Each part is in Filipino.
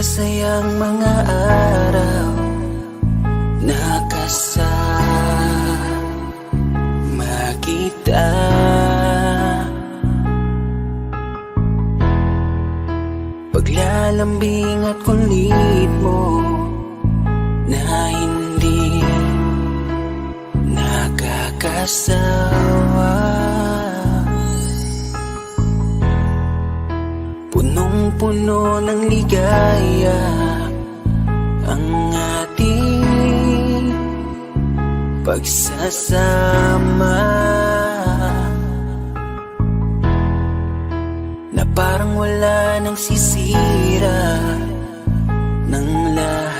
masasayang mga araw na kasama kita. Paglalambing at kulit mo na hindi nakakasawa, punong-puno ng ligaya ang ating pagsasama, na parang wala nang sisira ng lahat.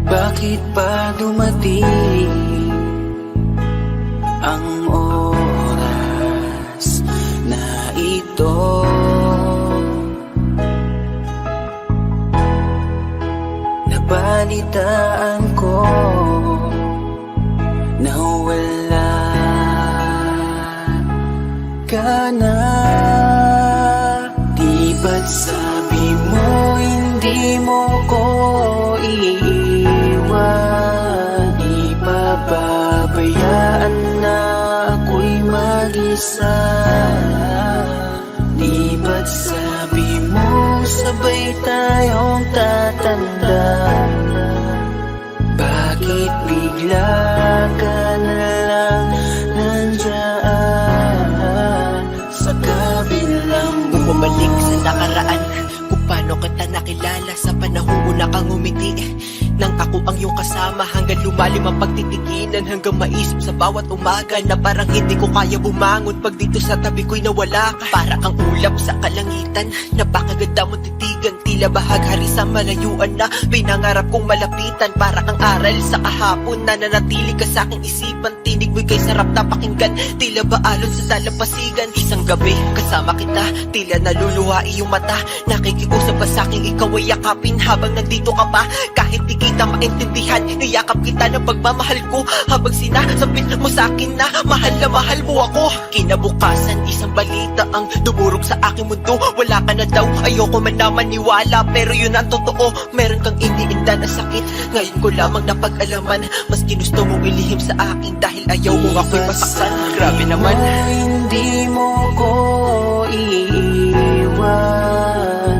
Bakit pa dumating ang oras na ito? Nabalitaan ko na wala ka na. Di ba't sabi mo hindi mo ko iiwan? Di ba babayaan na ako'y mag-isa? Di ba't sabi mo sabay tayong tatanda? Bakit bigla ka na lang nandyan sa kabilang buhay? Bumalik sa nakaraan, kung paano kita nakilala sa panahong una kang umiti. Nang ako ang iyong kasama, hanggang lumalim ang pagtitiginan, hanggang maisip sa bawat umaga na parang hindi ko kaya bumangon pag dito sa tabi ko'y nawala ka. Para kang ulap sa kalangitan, napakaganda mo titigan, tila bahaghari sa malayuan na pinangarap kong malapitan. Para kang aral sa kahapon na nanatili ka sa aking isipan, tinig mo'y kay sarap na pakinggan, tila ba alon sa dalampasigan. Isang gabi kasama kita, tila naluluha iyong mata, nakikiusap pa sa aking ikaw ay yakapin habang nandito ka pa. Kahit di kita maintindihan, niyakap kita ng pagmamahal ko, habang sinasabit mo sa akin na mahal mo ako. Kinabukasan, isang balita ang dumurog sa aking mundo. Wala ka na daw, ayoko man na maniwala, pero yun ang totoo. Meron kang iniinda na sakit, ngayon ko lamang napag-alaman. Mas ginusto mong ilihim sa akin dahil ayaw mo ako'y masaktan. Grabe naman. Hindi mo ko iiwan,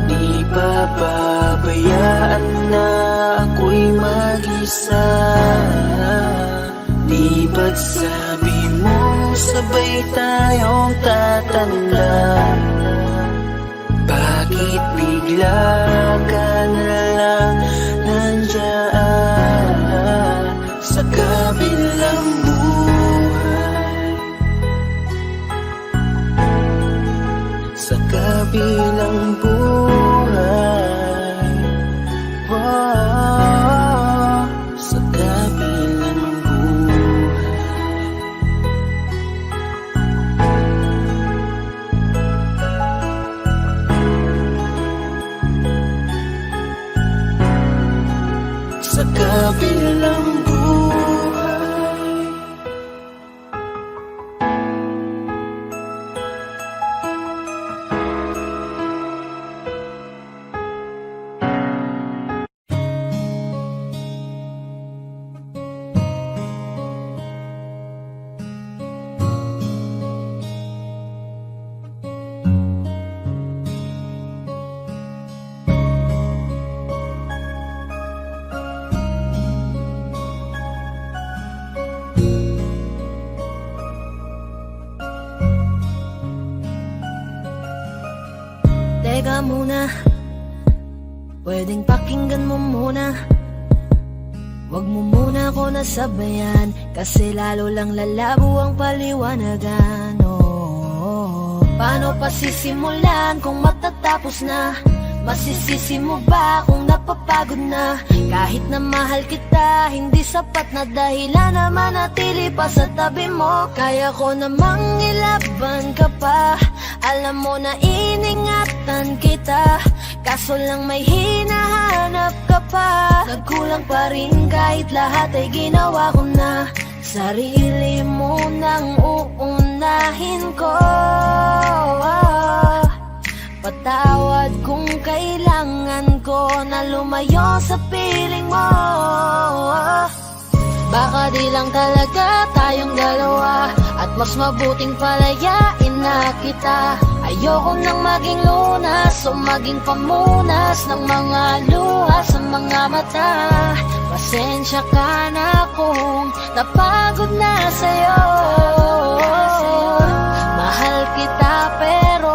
di ba babayaan na ako'y mag-isa? Di ba't sabi mo sabay tayong tatanda? Bakit bigla ka na lang nandyan sa kabilang buhay? Sa kabilang buhay, wow, sa kabilang buhay. Sa kabilang buhay. Teka muna, pwedeng pakinggan mo muna. Wag mo muna ako nasabayan, kasi lalo lang lalabo ang paliwanagan. Paano pa sisimulan kung matatapos na? Masisisi mo ba kung napapagod na? Kahit na mahal kita, hindi sapat na dahilan na manatili pa sa tabi mo. Kaya ko namang ilaban ka pa, alam mo na iningatan kita, kaso lang may hinahanap ka pa. Nagkulang pa rin kahit lahat ay ginawa ko na. Sarili mo nang uunahin ko. Patawad kung kailangan ko na lumayo sa piling mo. Baka di lang talaga tayong dalawa, at mas mabuting palayain na kita. Ayoko nang maging lunas o maging pamunas ng mga luha sa mga mata. Pasensya ka na kung napagod na sa'yo. Mahal kita pero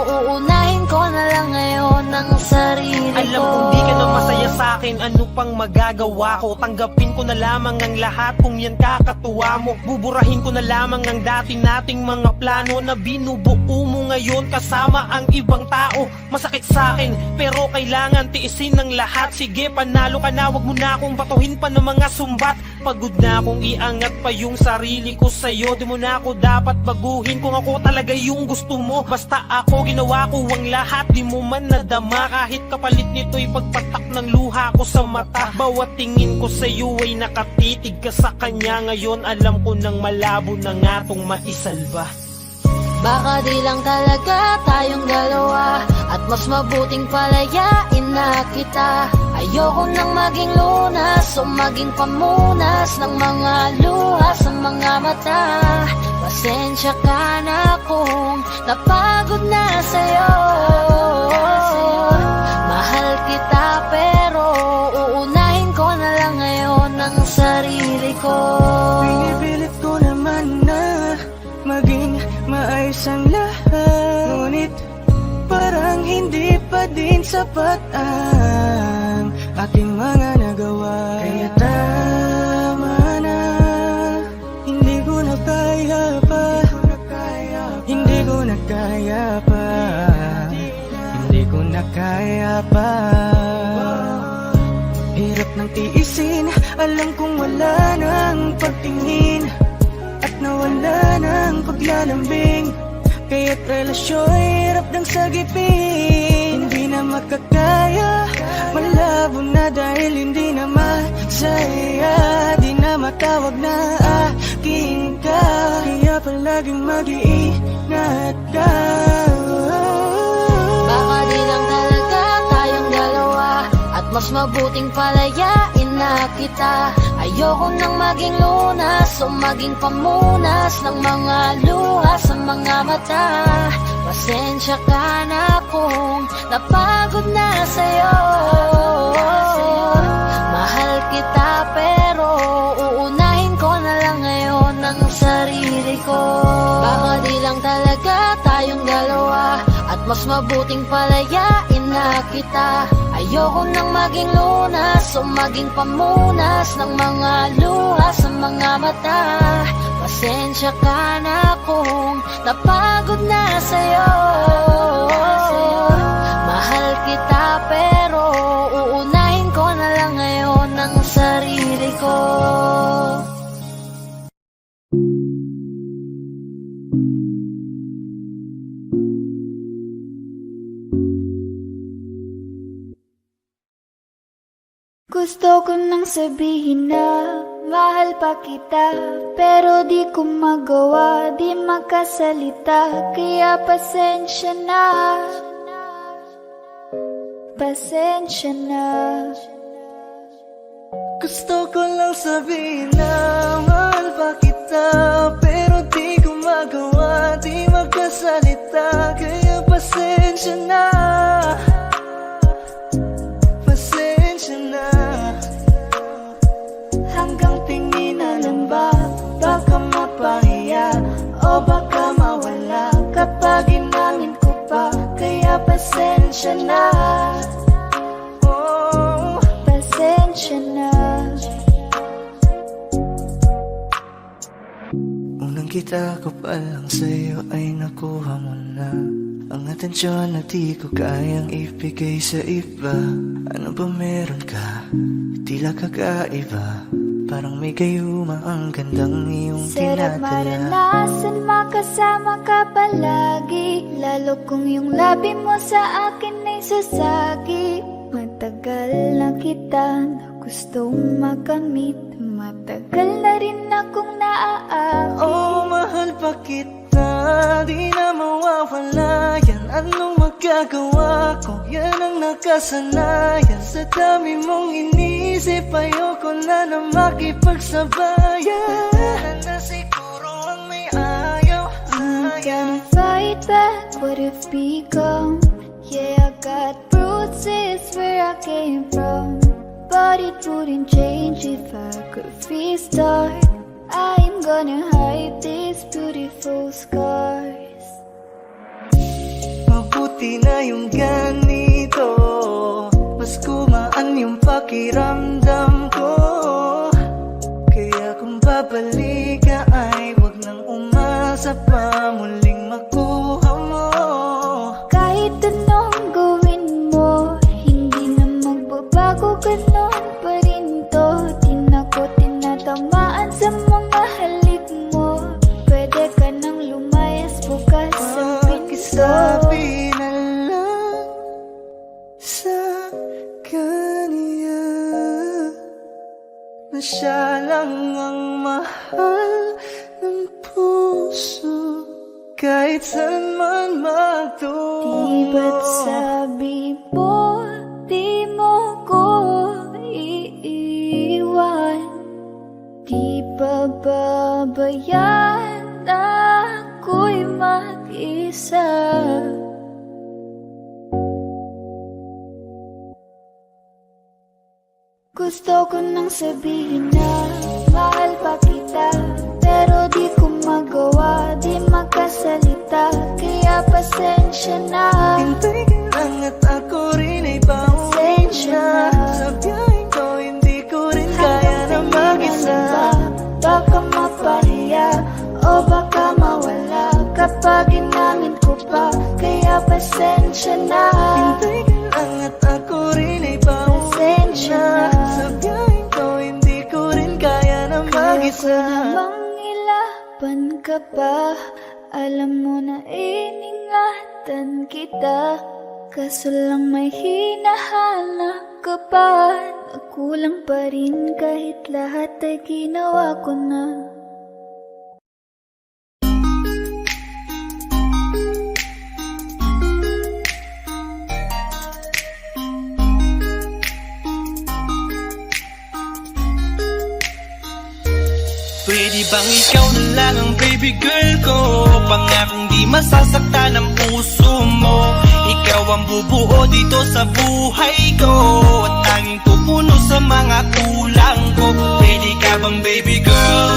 uunahin ko na lang ngayon ang sarili ko. Alam kong di ka na masaya sa'kin, ano pang magagawa ko? Tanggapin ko na lamang ang lahat kung yan kakatuwa mo. Buburahin ko na lamang ang dati nating mga plano na binubuo mo ngayon kasama ang ibang tao. Masakit sa'kin pero kailangan tiisin ng lahat. Sige, panalo ka na, wag mo na akong batuhin pa ng mga sumbat. Pagod na akong iangat pa yung sarili ko sa'yo. Di mo na ako dapat baguhin kung ako talaga yung gusto mo. Basta ako ginawa ko ang lahat, di mo man nadama. Kahit kapalit nito'y pagpatak ng luha ko sa mata. Bawat tingin ko sa'yo ay nakatitig ka sa kanya. Ngayon alam ko nang malabo na nga tong maisalba. Baka di lang talaga tayong dalawa, at mas mabuting palayain na kita. Ayoko nang maging lunas o maging pamunas ng mga luha sa mga mata. Pasensya ka na kung napagod na sa'yo. Mahal kita pero uunahin ko na lang ngayon ang sarili ko. Pinipilit ko naman na maging maayos ang lahat, ngunit parang hindi pa din sapat ang aking mga nagawa. Kaya tama na, hindi ko na kaya pa, hindi ko na kaya pa, hindi ko na kaya pa. Hirap ng tiisin, alam kong wala nang pagtingin at nawala ng paglalambing. Kaya't relasyon hirap ng sagipin. Hindi na makakaya, malabo na dahil hindi na masaya. Di na matawag na aking ka, kaya palaging mag-iingat ka. Baka di lang talaga tayong dalawa, at mas mabuting palayain na kita. Ayoko nang maging lunas o maging pamunas ng mga luha sa mga mata. Pasensya ka na kung napagod na sa'yo. Mahal kita pero uunahin ko na lang ngayon ang sarili ko. Baka di lang talaga tayong dalawa, at mas mabuting palayain na kita. Ayoko nang maging lunas o maging pamunas ng mga luha sa mga mata. Pasensya ka na kung napagod na sa'yo. Mahal kita pero uunahin ko na lang ngayon ang sarili ko. Gusto ko nang sabihin na mahal pa kita, pero di ko magawa, di makasalita. Kaya pasensya na, pasensya na. Gusto ko lang sabihin na mahal pa kita, pero di ko magawa, di magkasalita. Kaya pasensya na, pasensya na. Hanggang tingin na lang ba, baka mapahiya o baka mawala kapag inamin ko pa. Kaya pasensya na, Oh, pasensya na. unang kita ko pa lang sa'yo ay nakuha mo na ang atensyon na di ko kayang ibigay sa iba. Ano ba meron ka? Tila kakaiba, parang may gayuma ang gandang iyong Sarap tinatala. maranasan, makasama ka palagi, lalo kung yung labi mo sa akin ay sasagi. Matagal na kita na gustong makamit, Matagal na rin akong naaakit. Oh, mahal pa kita, di na mawawala yan. Anong magagawa ko? Yan ang nakasanayan. Sa dami mong inisip, ayoko na makipagsabayan. Na siguro ang may ayaw. I'm gonna fight back what if become. Yeah, I got bruises where I came from, but it wouldn't change if I could restart. I'm gonna hide these beautiful scars. Mabuti na yung ganito, mas gumaan yung pakiramdam ko. Kaya kung babalik ka ay wag nang umasa pa muling makuha mo. Kahit anong gawin mo, hindi na magbabago, ganon pa rin to. Di na ko tinatamaan sa mga halik mo. Pwede ka nang lumayas, bukas ang pinto. Pakisabi na lang sa kanya na siya lang ang mahal ng puso, kahit saan man magtungo. Di ba't sabi mo, di mo ko iiwan? Di ba babayaan na ako'y mag-isa? Gusto ko nang sabihin na mahal pa kita, pero di ko magawa, di makasalita. Kaya pasensya na. Hintay ka lang at ako rin ay pauwi Pasensya na. na. Sa biyaheng ko hindi ko rin kaya na mag-isa. Baka mapahiya o baka mawala kapag inamin ko pa. Kaya pasensya na. Hintay ka lang at ako rin ay pauwi Pasensya na. na. Sa biyaheng ko hindi ko rin kaya na Kaya ko mag-isa. namang ilaban ka pa. Alam mo na iningatan kita, kaso lang may hinahanap ka pa. Nagkulang pa rin kahit lahat ay ginawa ko na. Pwede bang ikaw na lang ang baby girl ko? Pangakong di masasaktan ang puso mo. Ikaw ang bubuo dito sa buhay ko, at tanging pupuno sa mga kulang ko. Pwede ka bang baby girl?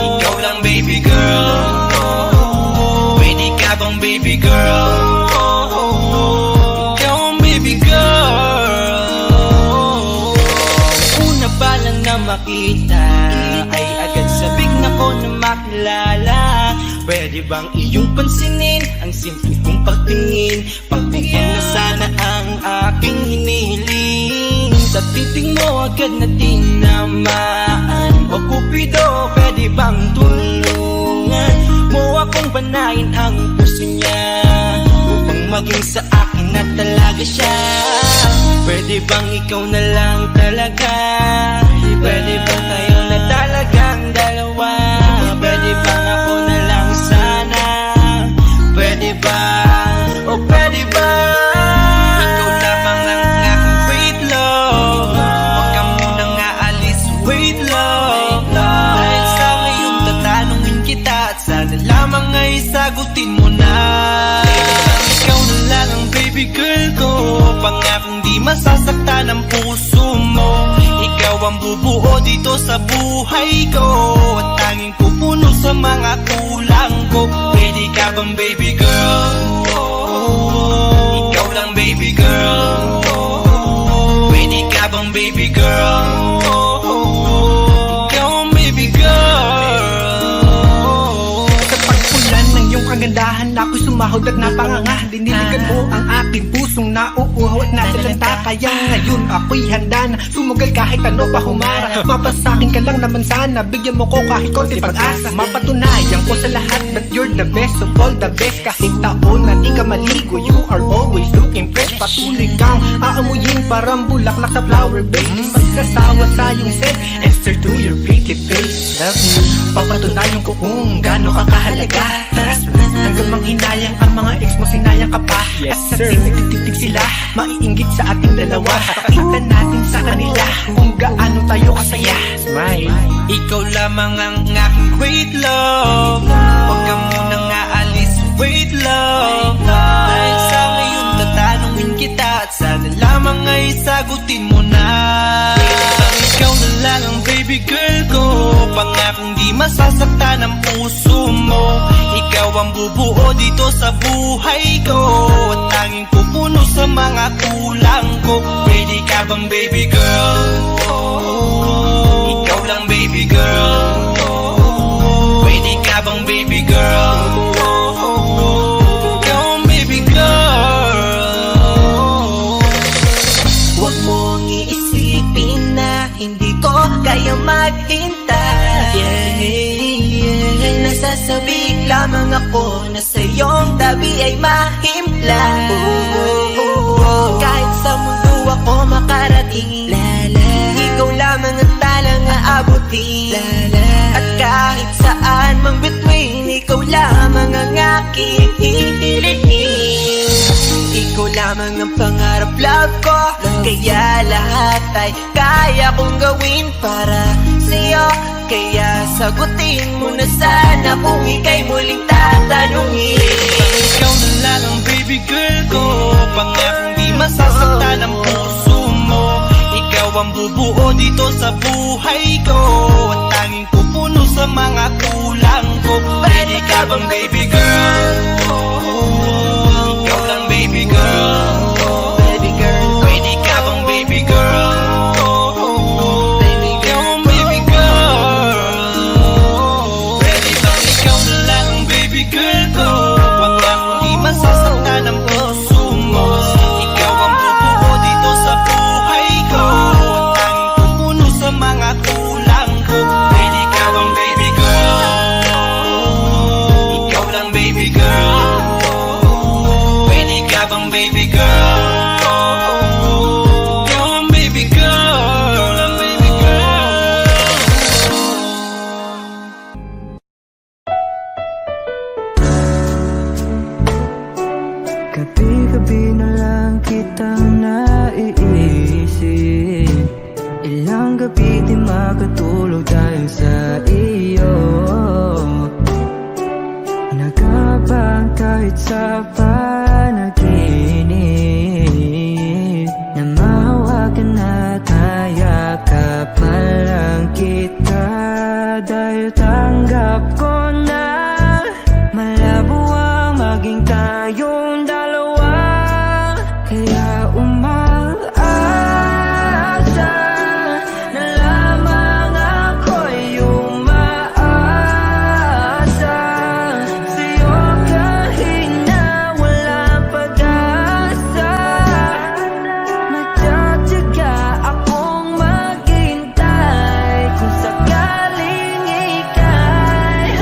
Ikaw lang baby girl. Pwede ka bang baby girl? Ikaw ang baby girl. Una pa lang na makita ay agad sabik na ko na makilala. Pwede bang iyong pansinin ang simple kong pagtingin? Pagbigyan na sana ang aking hinihiling. Sa titing mo agad na tinamaan. O Cupido, pwede bang tulungan mo akong banayin ang puso niya, upang maging sa akin na talaga siya? Pwede bang ikaw na lang talaga? Pwede bang tayo na talagang dalawa? Pwede bang ako na lang sana? Pwede ba? O pwede ba? Ikaw lamang ang aking great love. Huwag ka munang aalis, wait love. Dahil sa ngayon tatanungin kita, at sana lamang ay sagutin mo na. Ikaw na lang ang baby girl ko, pangakong di masasaktan ang puso mo. Ikaw ang bubuo dito sa buhay ko, at tanging pupuno sa mga kulang ko. Pwede ka bang baby girl? Ikaw lang baby girl. Pwede ka bang baby girl? Ikaw ang baby girl. Sa pagpulan ng iyong kagandahan, ako'y sumahod at napanganga. Diniligan mo ang aking pusong nauuhaw at nasalanta. Kaya ngayon ako'y handa na sumugal kahit ano pa humara. Mapasakin ka lang naman sana, bigyan mo ko kahit konti pag-asa. Mapatunayan ko sa lahat that you're the best of all the best. Kahit taon na di ka maligo, you are always looking fresh. Patuloy kang aamuyin parang bulaklak sa flower base. Di magsasawa sa iyong scent and stare to your pretty face. Love you, papatunayan ko kung gaano ka kahalaga. Hanggang manghinayang ang mga ex mo, sinayang ka pa. At sa nagtitig sila, maiinggit sa ating dalawa. Pakita natin sa kanila kung gaano tayo kasaya. Smile. Ikaw lamang ang aking great love. Huwag ka munang aalis, wait love. Dahil sa ngayon tatanungin kita at sana lamang ay sagutin mo na. Ikaw na lang ang baby girl ko, pangakong di masasaktan ang puso mo. Ikaw ang bubuo dito sa buhay ko, at tanging pupuno sa mga kulang ko. Pwede ka bang baby girl? Ikaw lang baby girl. Pwede ka bang baby girl? Ikaw ang baby girl. Huwag mong iisipin na hindi ko kaya maghintay. Nasasabik lamang ako na sa iyong tabi ay mahimpla. Kahit sa mundo ako makarating, ikaw lamang ang talang aabutin. At kahit saan mang between, ikaw lamang ang aking hihilihin. Ikaw lamang ang pangarap love ko, kaya lahat ay kaya kong gawin para sa'yo. Kaya sagutin mo na sana kung ika'y muling tatanungin. Ikaw na lang ang baby girl ko, pangakong di masasaktan ang puso mo. Ikaw ang bubuo dito sa buhay ko, at tanging pupuno sa mga kulang ko. Pwede ka bang baby girl? Ikaw lang baby girl. Baby girl, Pwede ka bang baby girl? Ikaw ang baby girl. Pwede bang ikaw na lang ang baby girl ko, pangakong di masasaktan ang puso mo. Ikaw ang bubuo dito sa buhay ko, at tanging pupuno sa mga kulang ko. Pwede ka bang baby girl? Ikaw lang baby girl. Pwede ka bang baby girl? Ikaw ang baby girl, ang baby girl. Gabi-gabi na lang kitang naiisip. Ilang gabi di makatulog dahil sa iyo. Nagabang kahit sa panaginip, na mahawakan at hayakapan lang kita. Dahil tanggap ko na malabo ang maging tayong dalawa. Kaya umaasa na lamang ako'y umaasa sa'yo kahit na walang pag-asa. Nagtsatsaga akong maghintay kung sakaling ika'y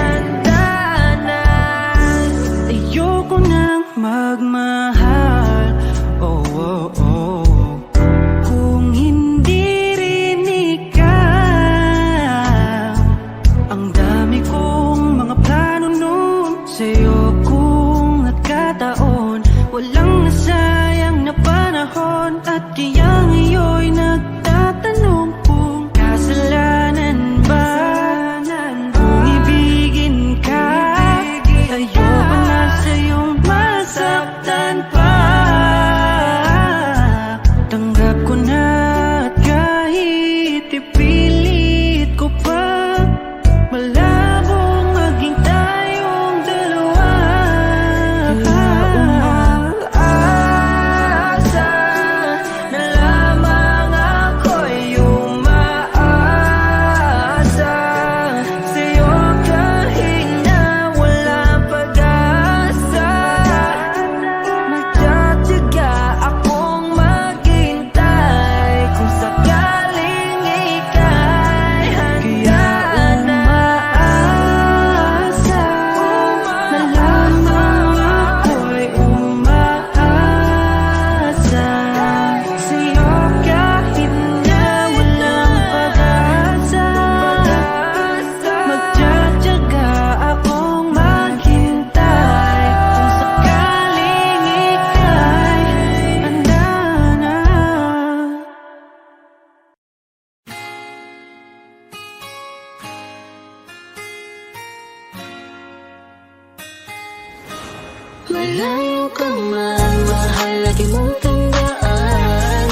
malayo ka man, mahal lagi mong tandaan.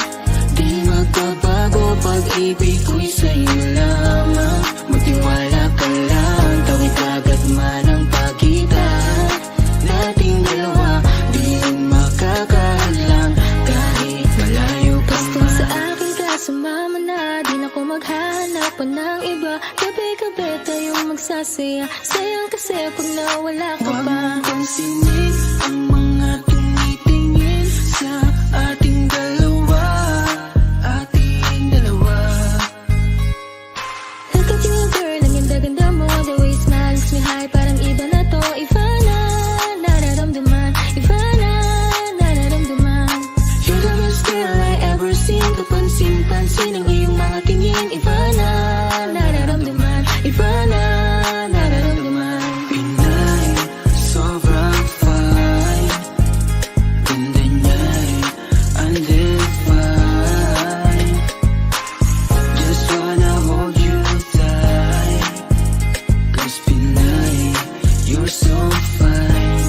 Di magbabago pag-ibig ko'y sa'yo lamang. Magtiwala ka lang, tawid agad man ang pagitan nating dalawa. Di yun makakahadlang kahit malayo ka man. Gusto sa akin ka, sumama na, di na ko maghanap pa ng iba. Gabi-gabi tayong magsasaya, sayang kasi pag nawala ka pa. Huwag mong pansinin ang mga tumitingin sa ating dalawa, ating dalawa. Look at you girl, ang ganda-ganda mo. The way you smile makes me high, parang iba na to. Iba na, nararamdaman. Iba na, nararamdaman. You're the best girl I ever seen. Kapansin-pansin ang iyong mga tingin. Iba na, Nararamdaman. Iba na, nararamdaman. Pinay, sobrang fine. Ganda niya'y undefined. Just wanna hold you tight. 'Cause Pinay, you're so fine.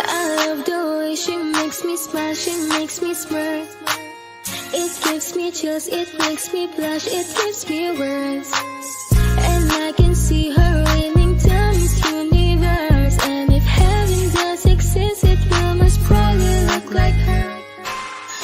I love the way she makes me smile, she makes me smirk. It gives me chills, it makes me blush, it gives me words. And I can see her raining down this universe. And if heaven does exist, it will most probably look like her.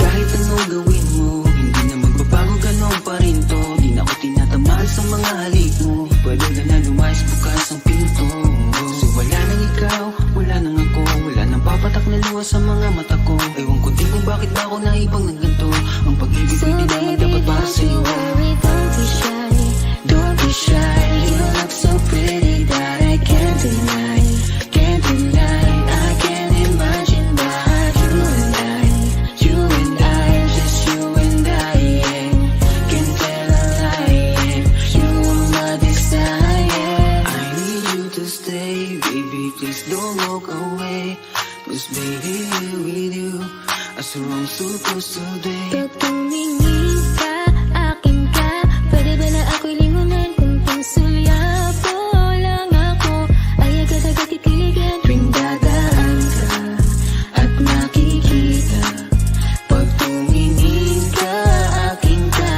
Kahit anong gawin mo, hindi na magbabago, ganon pa rin to. Di na ako tinatamaan sa mga halik mo. Pwede ka na lumayas, bukas ang pinto. Kasi wala nang ikaw, wala nang ako, wala nang papatak na luha sa mga mata ko. Ewan ko din kung bakit ba ako naibang ng ganito. Ang pag-ibig So ko di naman baby, dapat para don't you sa'yo. worry, don't be shy. Don't be shy, you look so pretty that I can't deny. Can't deny, I can't imagine but you and I, just you and I, yeah. Can't tell a lie, yeah. You are my desire. I need you to stay, baby, please don't walk away. 'Cause baby, here with you, as wrong supposed to be. Pag tumingin ka, akin ka, pwede ba na ako'y lingunan? Kung pangsulyapo lang ako, ay agad-agad titiligan. Tuwing dadaan ka at nakikita, pag tumingin ka, akin ka,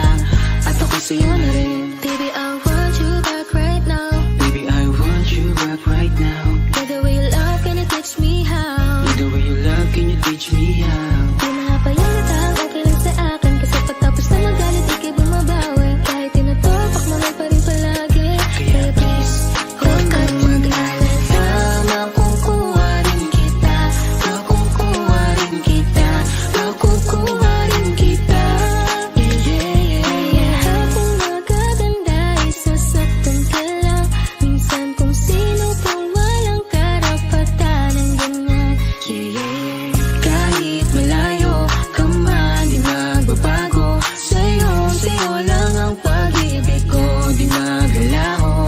at ako sa'yo na rin. Baby, I want you back right now. Baby, I want you back right now. By the way you love, can you teach me how? The way you love, can you teach me how? Di mahapayalata, okay lang sa akin. Kasi pagtapos na magalit, ikay bumabawi. Kahit tinutupak mo lang pa rin palagi. Kaya please, huwag kang mag-alala. Makukuha rin kita, makukuha rin kita, makukuha rin kita. Yeah, yeah, yeah. Habang magaganda, isasaktan ka lang. Minsan kung sino pang walang karapatan ng ganyan. Yeah, yeah, yeah. Kahit malayo ka man, di magbabago. Sa'yo lang ang pag-ibig ko, di magalaho.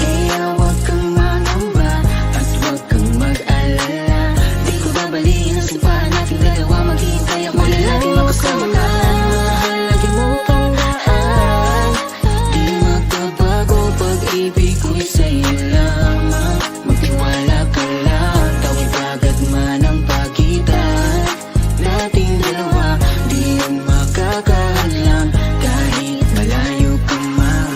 Kaya wag kang manamba at wag kang mag-alala. Di ko babaliin ang simpahan nating dalawa. Maghihintay ako na laging makasama ka. Mahal lagi mong tandaan. Di magbabago pag-ibig ko'y sa'yo lamang. Magtiwala ka lang, tawid agad man ang pagitan nating dalawa. Di yun makakahadlang kahit malayo ka man.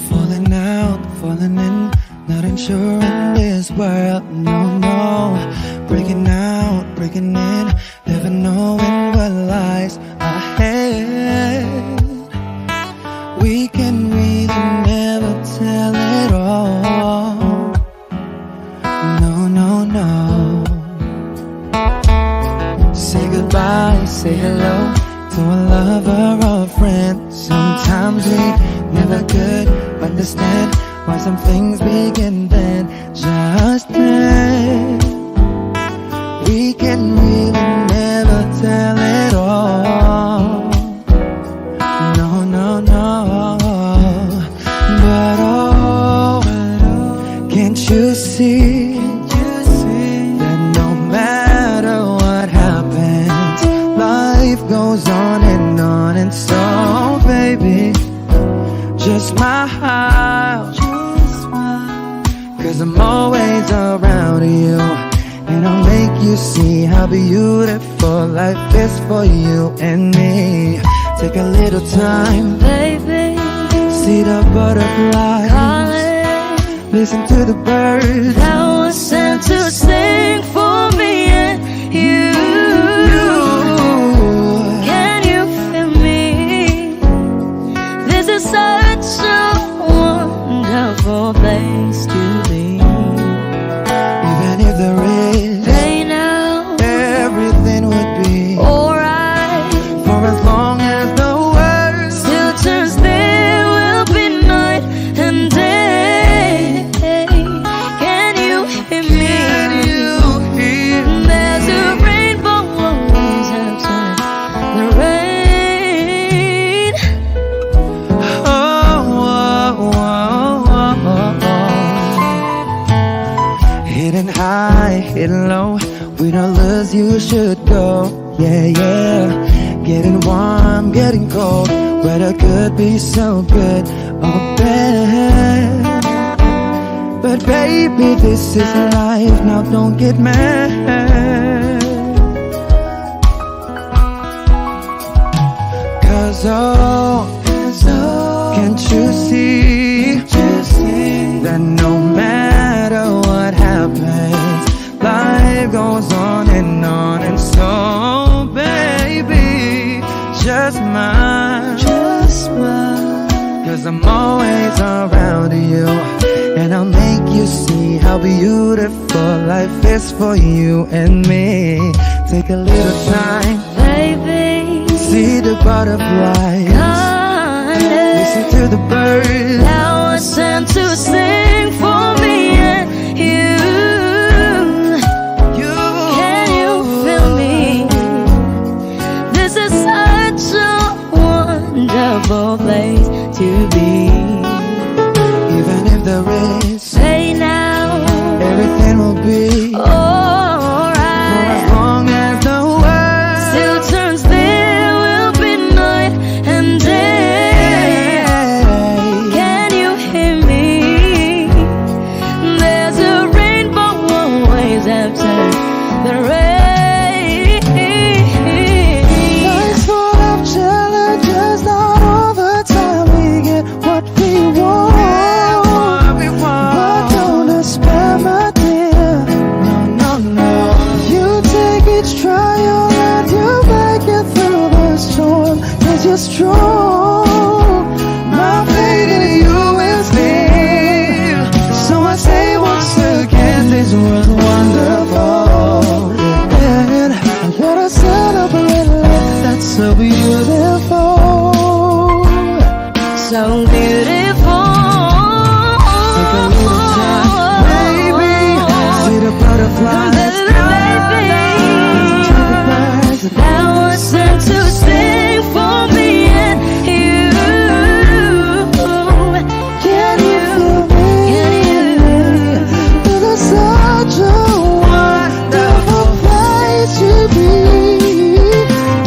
Falling out, falling in, not unsure in this world, no, no. Breaking out, breaking in, never knowing what lies ahead. We can really never tell it all. No, no, no. Say goodbye, say hello to a lover or a friend. Sometimes we never could understand why some things begin then, just then. We can really never tell it all. No, no, no. But oh, can't you see? And so, baby, just smile. Cause I'm always around you, and I'll make you see how beautiful life is for you and me. Take a little time, Baby, see the butterflies, calling, listen to the birds. that was sent to sing for me and you. Can you feel me? This is such a wonderful place to be. Even if there is Right now, everything would be alright. for as long as the world Still turns, there will be night and day. Can you hear me? can you hear? There's a rainbow always after the rain. Oh, oh, oh, oh, oh. Hidden high, hidden low, we don't lose, you should go. Yeah, yeah. Getting warm, getting cold, weather could be so good or bad. But baby, this is life, now don't get mad. Cause can't you see that no matter what happens, life goes on and on. And so, baby, just smile. Cause I'm always around you, and I'll make you see how beautiful life is for you and me. Take a little time, Baby, see the butterflies, calling, listen to the birds. that was sent to sing for me and you. Can you feel me? This is such a wonderful place to be. Even if there is, Say now, everything will be for alright. as long as the world Still turns, there will be night and day. Can you hear me? There's a rainbow always after the rain. Life's full of challenges, not all the time we get what we want. But don't despair, my dear. No, no, no. You take each trial and you make it through the storm. Cause you're strong. My faith in you is real. So I say once again, this world's wonderful. And I wanna celebrate life that's so beautiful. So beautiful. Take a little time, baby. See the butterflies, listen to the birds. That was sent to sing for me and you. Can you feel me? This is such a wonderful place to be.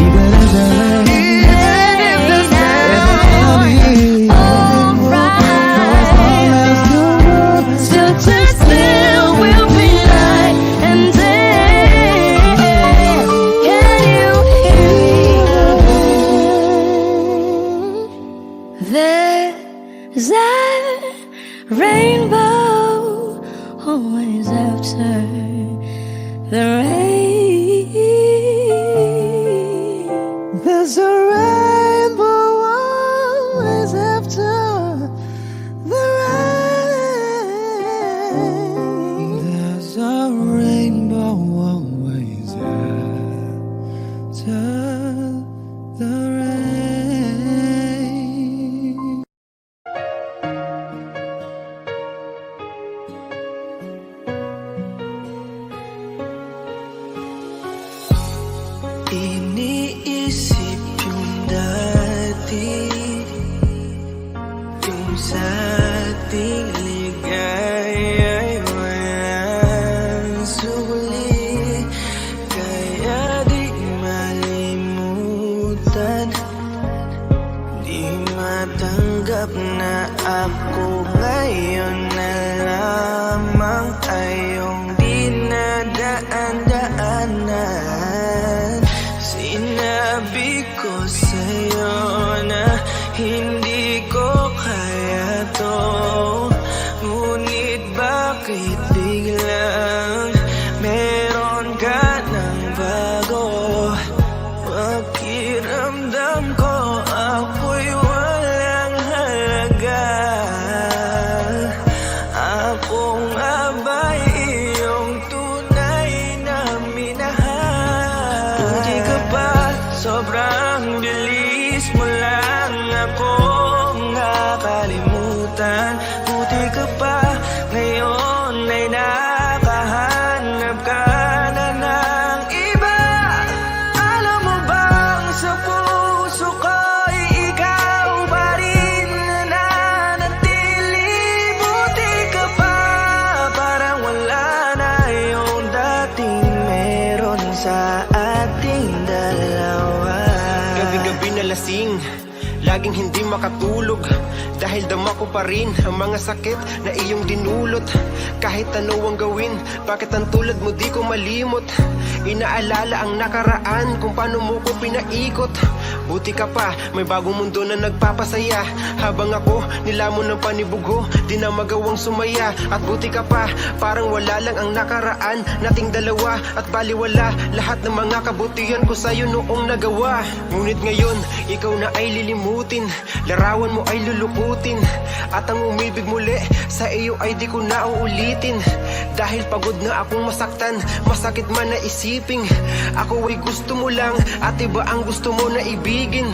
Even if there is, Alright. Still turns, there will be night and day. Can you hear me? There's a rainbow always after the rain. there's a rainbow always after the rain. There's a rainbow always after the rain. Iniisip yung dati, yung sa ating ligaya'y walang suli. Kaya di malimutan Hirap na ako ngayon na lamang ay iyong dinadaan-daanan. Sinabi ko sa'yo na hindi ko kaya to, ngunit bakit biglang meron ka ng bago? Pakiramdam ko ako'y walang halaga. Ako nga ba'y iyong tunay na minahal? Buti ka ba, sobrang bilis mo lang akong nakalimutan. Buti ka pa, ngayon ay nakahanap ka na ng iba. Alam mo bang sa puso ko'y ikaw pa rin nananatili? Buti ka pa, parang wala na yung dating meron sa ating dalawa. Gabi-gabi na lasing, laging hindi makatulog, dahil dama ko pa rin ang mga sakit na iyong dinulot. Kahit ano ang gawin, bakit ang tulad mo di ko malimot? Inaalala ang nakaraan, kung paano mo ko pinaikot. Buti ka pa, may bagong mundo na nagpapasaya. Habang ako, nilamon ng panibugo, di na magawang sumaya. At buti ka pa, parang wala lang ang nakaraan nating dalawa. At baliwala lahat ng mga kabutihan ko sa'yo noong nagawa. Ngunit ngayon, ikaw na ay lilimutin, larawan mo ay lulukutin, at ang umibig muli sa iyo ay di ko na uulitin. Dahil pagod na akong masaktan, masakit man na isiping ako ay gusto mo lang at iba ang gusto mo na ibigin.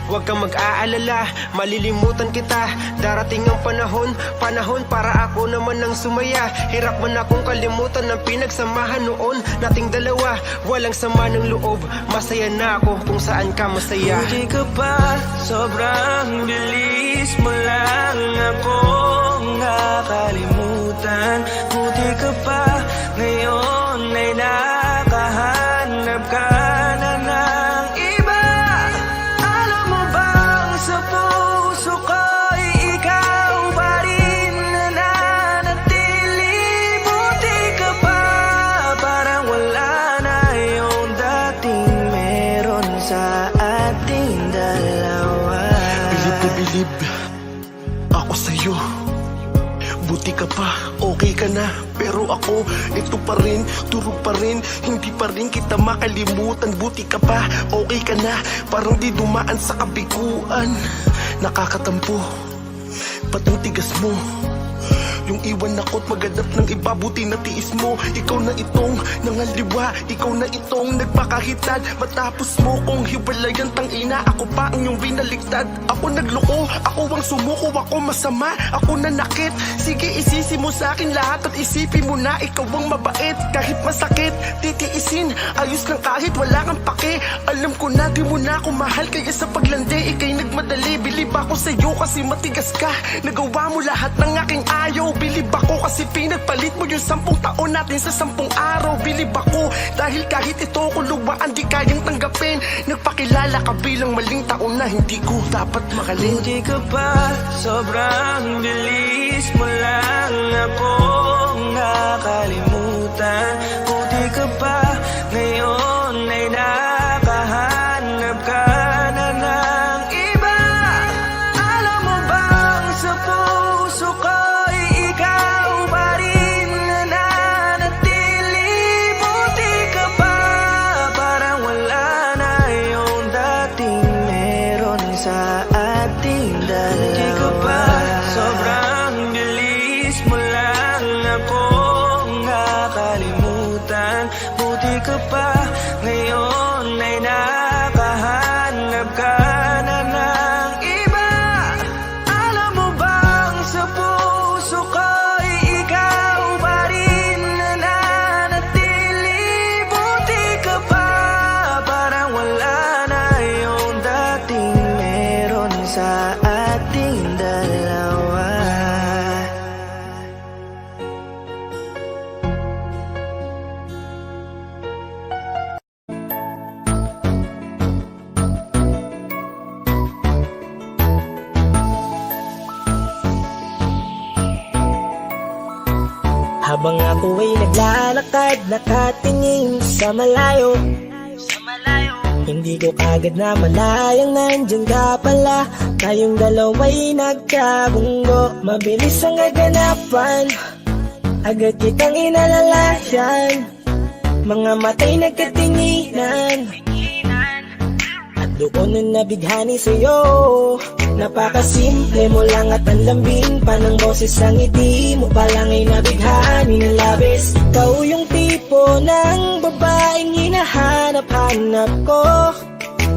Huwag kang mag-aalala, malilimutan kita. Darating ang panahon para ako naman ang sumaya. Hirap man akong kalimutan ng pinagsamahan noon nating dalawa. Walang sama ng loob, masaya na ako kung saan ka masaya. Buti ka pa, sobrang bilis mo lang akong nakalimutan. Buti ka pa, ngayon ay nakahanap ka na ng iba. Alam mo bang sa puso ko'y ikaw pa rin nananatili? Buti ka pa, parang wala na yung dating meron sa ating dalawa. Bilib na bilib ako sa'yo. Buti ka pa, okay ka na. Pero ako, ito pa rin, turo pa rin, hindi pa rin kita makalimutan. Buti ka pa, okay ka na, parang di dumaan sa kabiguan. Nakakatampo, ba't ang tigas mo? Yung iwan ako't maganap ng iba, buti na tiis mo. Ikaw na itong nangaliwa, ikaw na itong nagpakahitad. Matapos mo kong hiwalayan, tangina, ako pa ang iyong binaliktad. Ako nagloko, ako ang sumuko, ako masama, ako nanakit. Sige, isisi mo sa akin lahat at isipin mo na ikaw ang mabait. Kahit masakit, titiisin, ayos lang kahit wala kang pake. Alam ko na di mo na ako mahal, kaya sa paglandi ikay nagmadali. Bilib ako sa'yo kasi matigas ka, nagawa mo lahat ng aking ayaw. Bilib ako kasi pinagpalit mo yung 10 taon natin sa 10 araw. Bilib ako dahil kahit ito ko luwaan di kayang tanggapin. Nagpakilala ka bilang maling taon na hindi ko dapat makalin. Buti ka pa, sobrang bilis mo lang akong nakalimutan. Buti ka pa, ngayon ay nakahanap ka na ng iba. Alam mo bang sa puso ko'y ikaw pa rin nananatili? Buti ka pa, parang wala na yung dating meron sa ating dalawa. Buti ka pa, sobrang bilis mo lang akong nakalimutan. Buti ka pa, ngayon ay nakahanap ka na ng iba. Alam mo bang sa puso ko'y ikaw pa rin nananatili? Buti ka pa, parang wala na yung dating meron sa ating dalawa. Habang ako ay naglalakad, nakatingin sa malayo, hindi ko kagad na malayang nandyan ka pala. Tayong dalawa'y nagkabunggo, mabilis ang aganapan, agad kitang inalalayan. Mga matay nagkatinginan, at doon na nabighani sa'yo. Napakasimple mo lang at ang lambing pa ng boses, ang ngiti mo pa lang ay nabighani ng labis. Ikaw yung tipo ng babaeng hinahanap-hanap ko.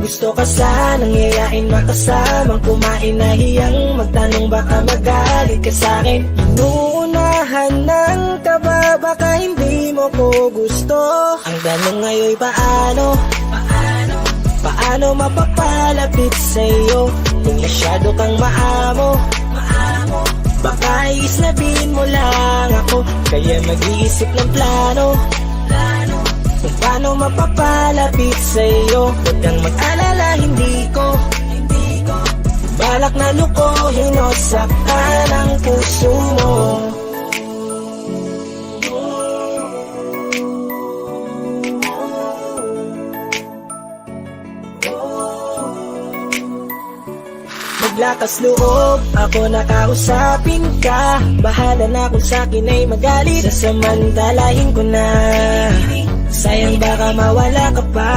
Gusto ka sanang yayain, makasamang kumain, nahiyang magtanong baka magalit ka sa'kin. Inuunahan ng kaba, baka hindi mo ko gusto. Ang tanong ngayon paano? Paano mapapalapit sa'yo kung masyado kang maamo? Baka islabin mo lang ako, kaya mag-iisip ng plano kung paano mapapalapit sa'yo. Huwag kang mag-alala, hindi ko balak na lukohin o saktan ang puso mo. Maglakas loob, ako nakausapin ka. Bahala na kung sa'kin ay magalit, sasamantalahin ko na. Sayang baka mawala ka pa.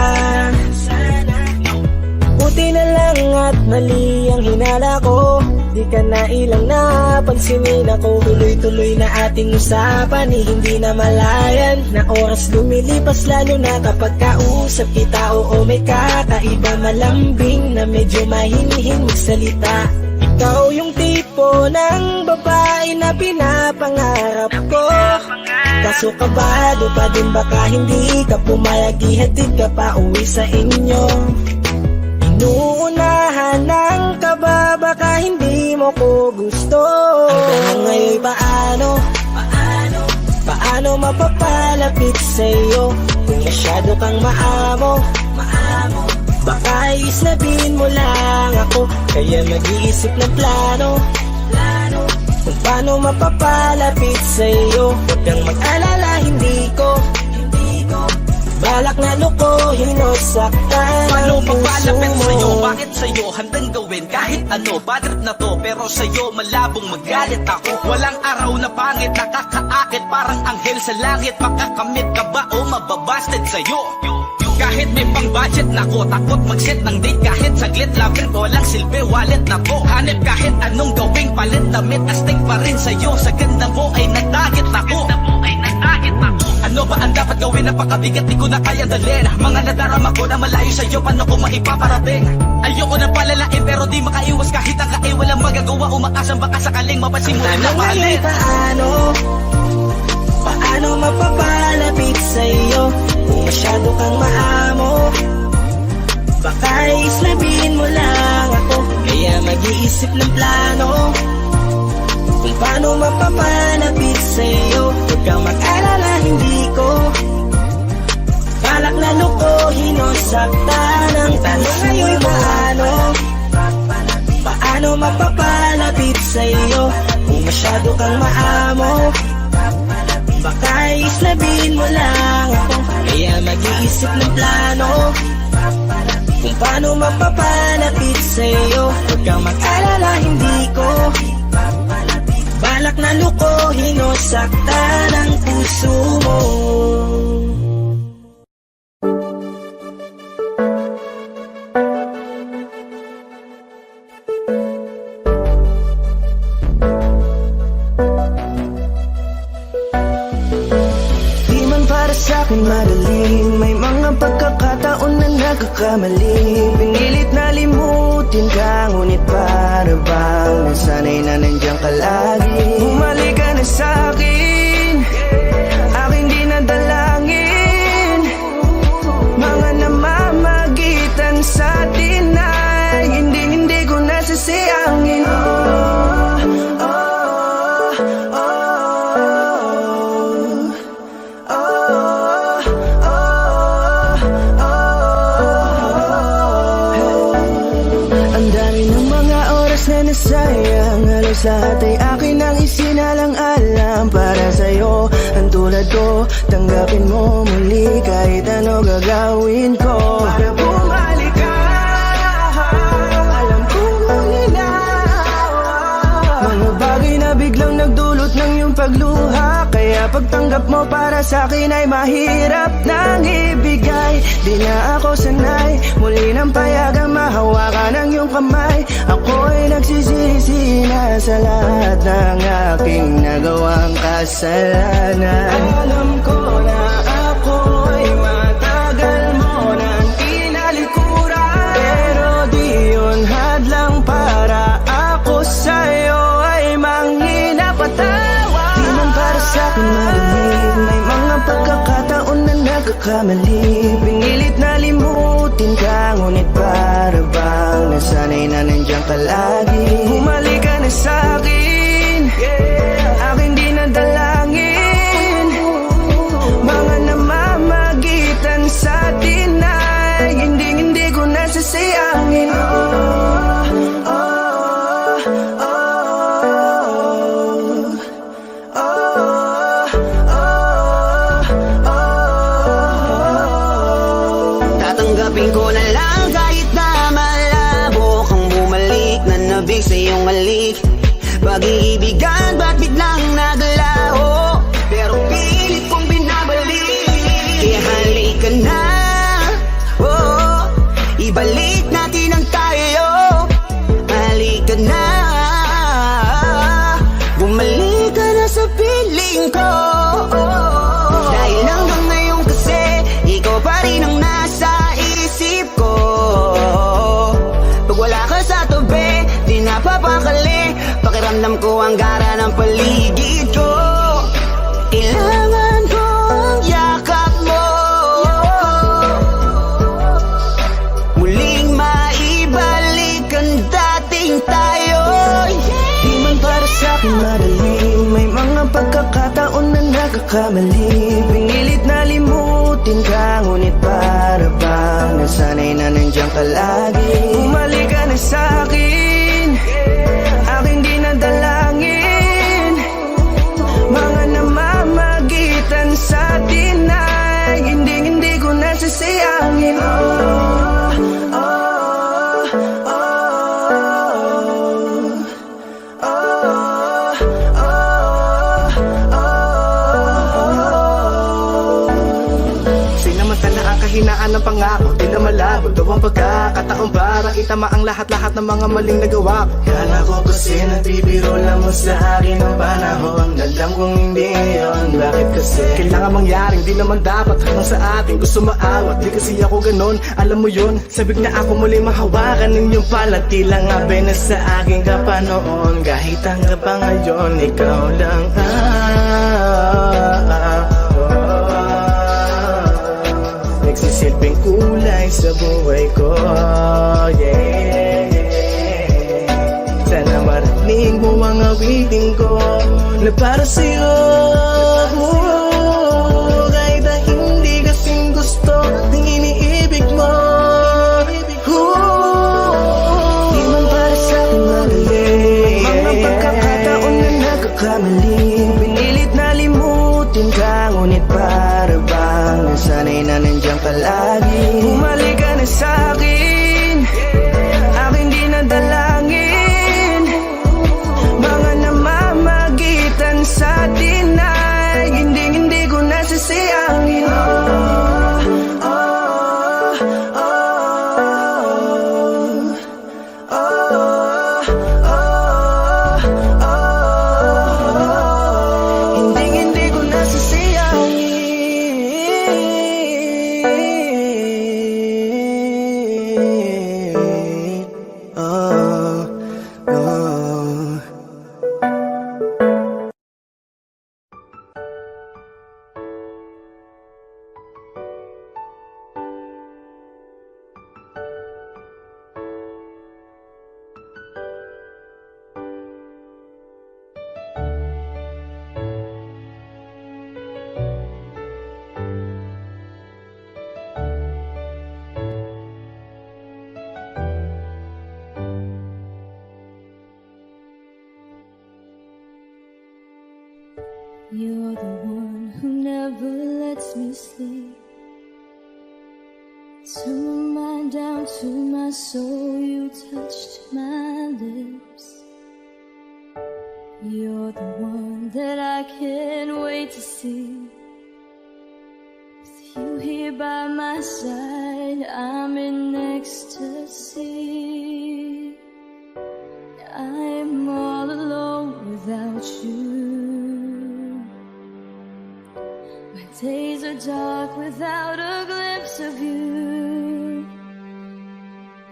Buti na lang at mali ang hinala ko, di ka na ilang napansinin ako. Tuloy-tuloy na ating usapan, hindi na malayan. Na oras lumilipas lalo na kapag kausap kita. Oo, may kakaiba, malambing na medyo mahinihin magsalita. Ikaw yung tipo ng babae na pinapangarap ko. Kaso kabado pa din, baka hindi ka pumayag, ihatid ka pa uwi sa inyo. Inuunahan ng kaba, baka hindi mo ko gusto. Ang tanong ngayon paano? Paano mapapalapit sa'yo kung masyado kang maamo? Baka islabin mo lang ako, kaya mag-iisip ng plano kung paano mapapalapit sa'yo. Huwag kang mag-alala, hindi ko balak na lukohin o saktan Paano ang puso magpalapit mo. sa'yo? Bakit sa'yo handang gawin kahit ano? Bad trip na to, pero sa'yo malabong magalit ako. Walang araw na pangit, nakakaakit parang anghel sa langit. Makakamit ka ba o mababasted sa'yo? Kahit may pang budget na ko, takot mag-set ng date kahit saglit. Labrin ko walang silbi, wallet na to. Hanip kahit anong gawing palit, damit astig pa rin sa'yo. Sa ganda mo ay nagdagit ako. Ano ba ang dapat gawin? Napakabigat, di ko na kaya dalhin. Mga nadarama ko na malayo sa'yo, paano ko maipaparating? Ayoko na palalain pero di makaiwas kahit ang kain. Walang magagawa, umaasang baka sakaling mapansin mo rin na mahalin. Paano mapapalapit sa'yo kung masyado kang maamo? Baka islabin mo lang ako, kaya mag-iisip ng plano kung paano mapapalapit sa'yo. Huwag kang mag-alala, hindi ko balak na lukohin o saktan ang tanong ngayon paano mapapalapit sa'yo kung masyado kang maamo? Baka islabin mo lang ako, kaya mag-iisip ng plano kung paano mapapalapit sa'yo. Huwag kang mag-alala, hindi ko balak na lukohin o saktan ang puso mo. Di man para sa'kin madaling, may mga pagkakataon na nagkakamali. Pinilit na limutin ka, ngunit para bang nasanay na nandiyan ka lagi. Bumalik ka na sa'kin, aking di nadalangin. Mga namamagitan sa atin ay hindi ko nasasayangin. oras na nasayang, halos lahat ay akin ang isinalang-alam para sa'yo. Ang tulad ko, tanggapin mo muli kahit ano gagawin ko para bumalik ka. Alam kong mga bagay na biglang nagdulot ng iyong pagluha, kaya pagtanggap mo para sa akin ay mahirap nang ibigay. Di na ako sanay, muli nang payagang mahawakan ang iyong kamay. Ako ay nagsisisi na sa lahat ng aking nagawang kasalanan. Alam ko na ako ay matagal mo nang tinalikuran, pero di yun hadlang para ako sa'yo ay manginapatawa. Di man para sa'kin malamig, may mga pagkakataon na nagkakamali. Pinilit na limutin ka, ngunit para bang nasanay na nandiyan ka lagi. Bumalik ka na sa'kin, aking di nadalangin. Mga namamagitan sa atin ay hindi ko nasasayangin. Tatanggapin ko na lang kahit na malabo kang bumalik na nabig sa iyong halik. Pag-iibigan ba't biglang naglaho, pero pilit kong binabalik. Kaya halika na, oh, ibalik natin ang tayo. Halika na, bumalik ka na sa piling ko. Dahil hanggang ngayon kasi ikaw pa rin ang nasa isip ko. Pag wala ka sa tabi, di napapakali. Pakiramdam ko ang gara ng paligid ko. Kailangan ko ang yakap mo, muling maibalik ang dating tayo. Di man para sa'kin madali, may mga pagkakataon na nagkakamali. Pinilit na limutin ka, ngunit para bang nasanay na nandiyan ka lagi. Bumalik ka na sa'kin, aking di nadalangin. Mga namamagitan sa atin ay hindi ko nasasayangin. Sinamantala ang kahinaan ng pangako, di na malabo daw ang pagkakataon para itama ang lahat-lahat ng mga maling nagawa ko. Kala ko kasi nagbibiro lang mo sa akin ang panahon, alam kong hindi yun. Bakit kasi kailangan mangyaring di naman dapat hanggang sa atin gusto maawat. Di kasi ako ganon, alam mo yun. Sabik na ako muli mahawakan ng iyong palad, tila nga na sa aking kapanoon. Kahit hanggang pa ngayon, ikaw lang nagsisilbing kulay sa buhay ko, yeah. Sana marinig mo ang awitin ko na para sa'yo, kahit na hindi kasing gusto ng iniibig mo. Di man para sa'kin madali, mga pagkakataon na nagkakamali. Pinilit na limutin ka, ngunit para bang nasanay na nandiyan ka lagi. Bumalik ka na sa'kin, aking di nadalangin. Mga namamagitan sa atin ay hindi ko nasasayangin. Hindi ko nasasayangin. You're the one who never lets me sleep. Turn my mind down to my soul, you touched my lips. You're the one that I can't wait to see. With you here by my side, I'm in ecstasy. I'm all alone without you. My days are dark without a glimpse of you.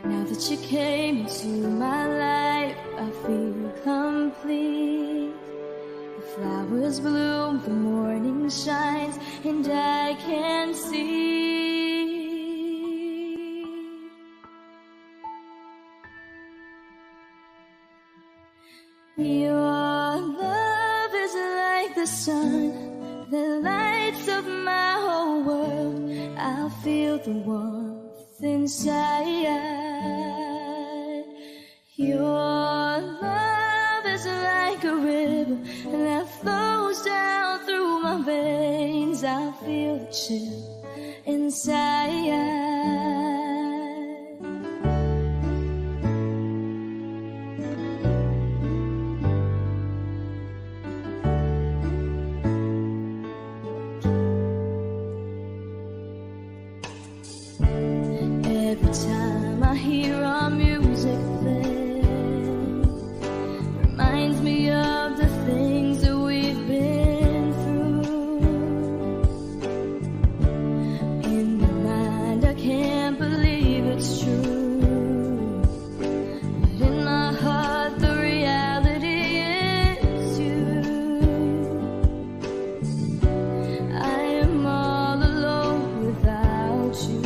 Now that you came into my life, I feel complete. The flowers bloom, the morning shines, and I can see. Your love is like the sun that lights up my whole world. I feel the warmth inside. Your love is like a river that flows down through my veins. I feel the chill inside. Every time I hear our music play, reminds me of the things that we've been through. In my mind, I can't believe it's true, but in my heart, the reality is you. I am all alone without you.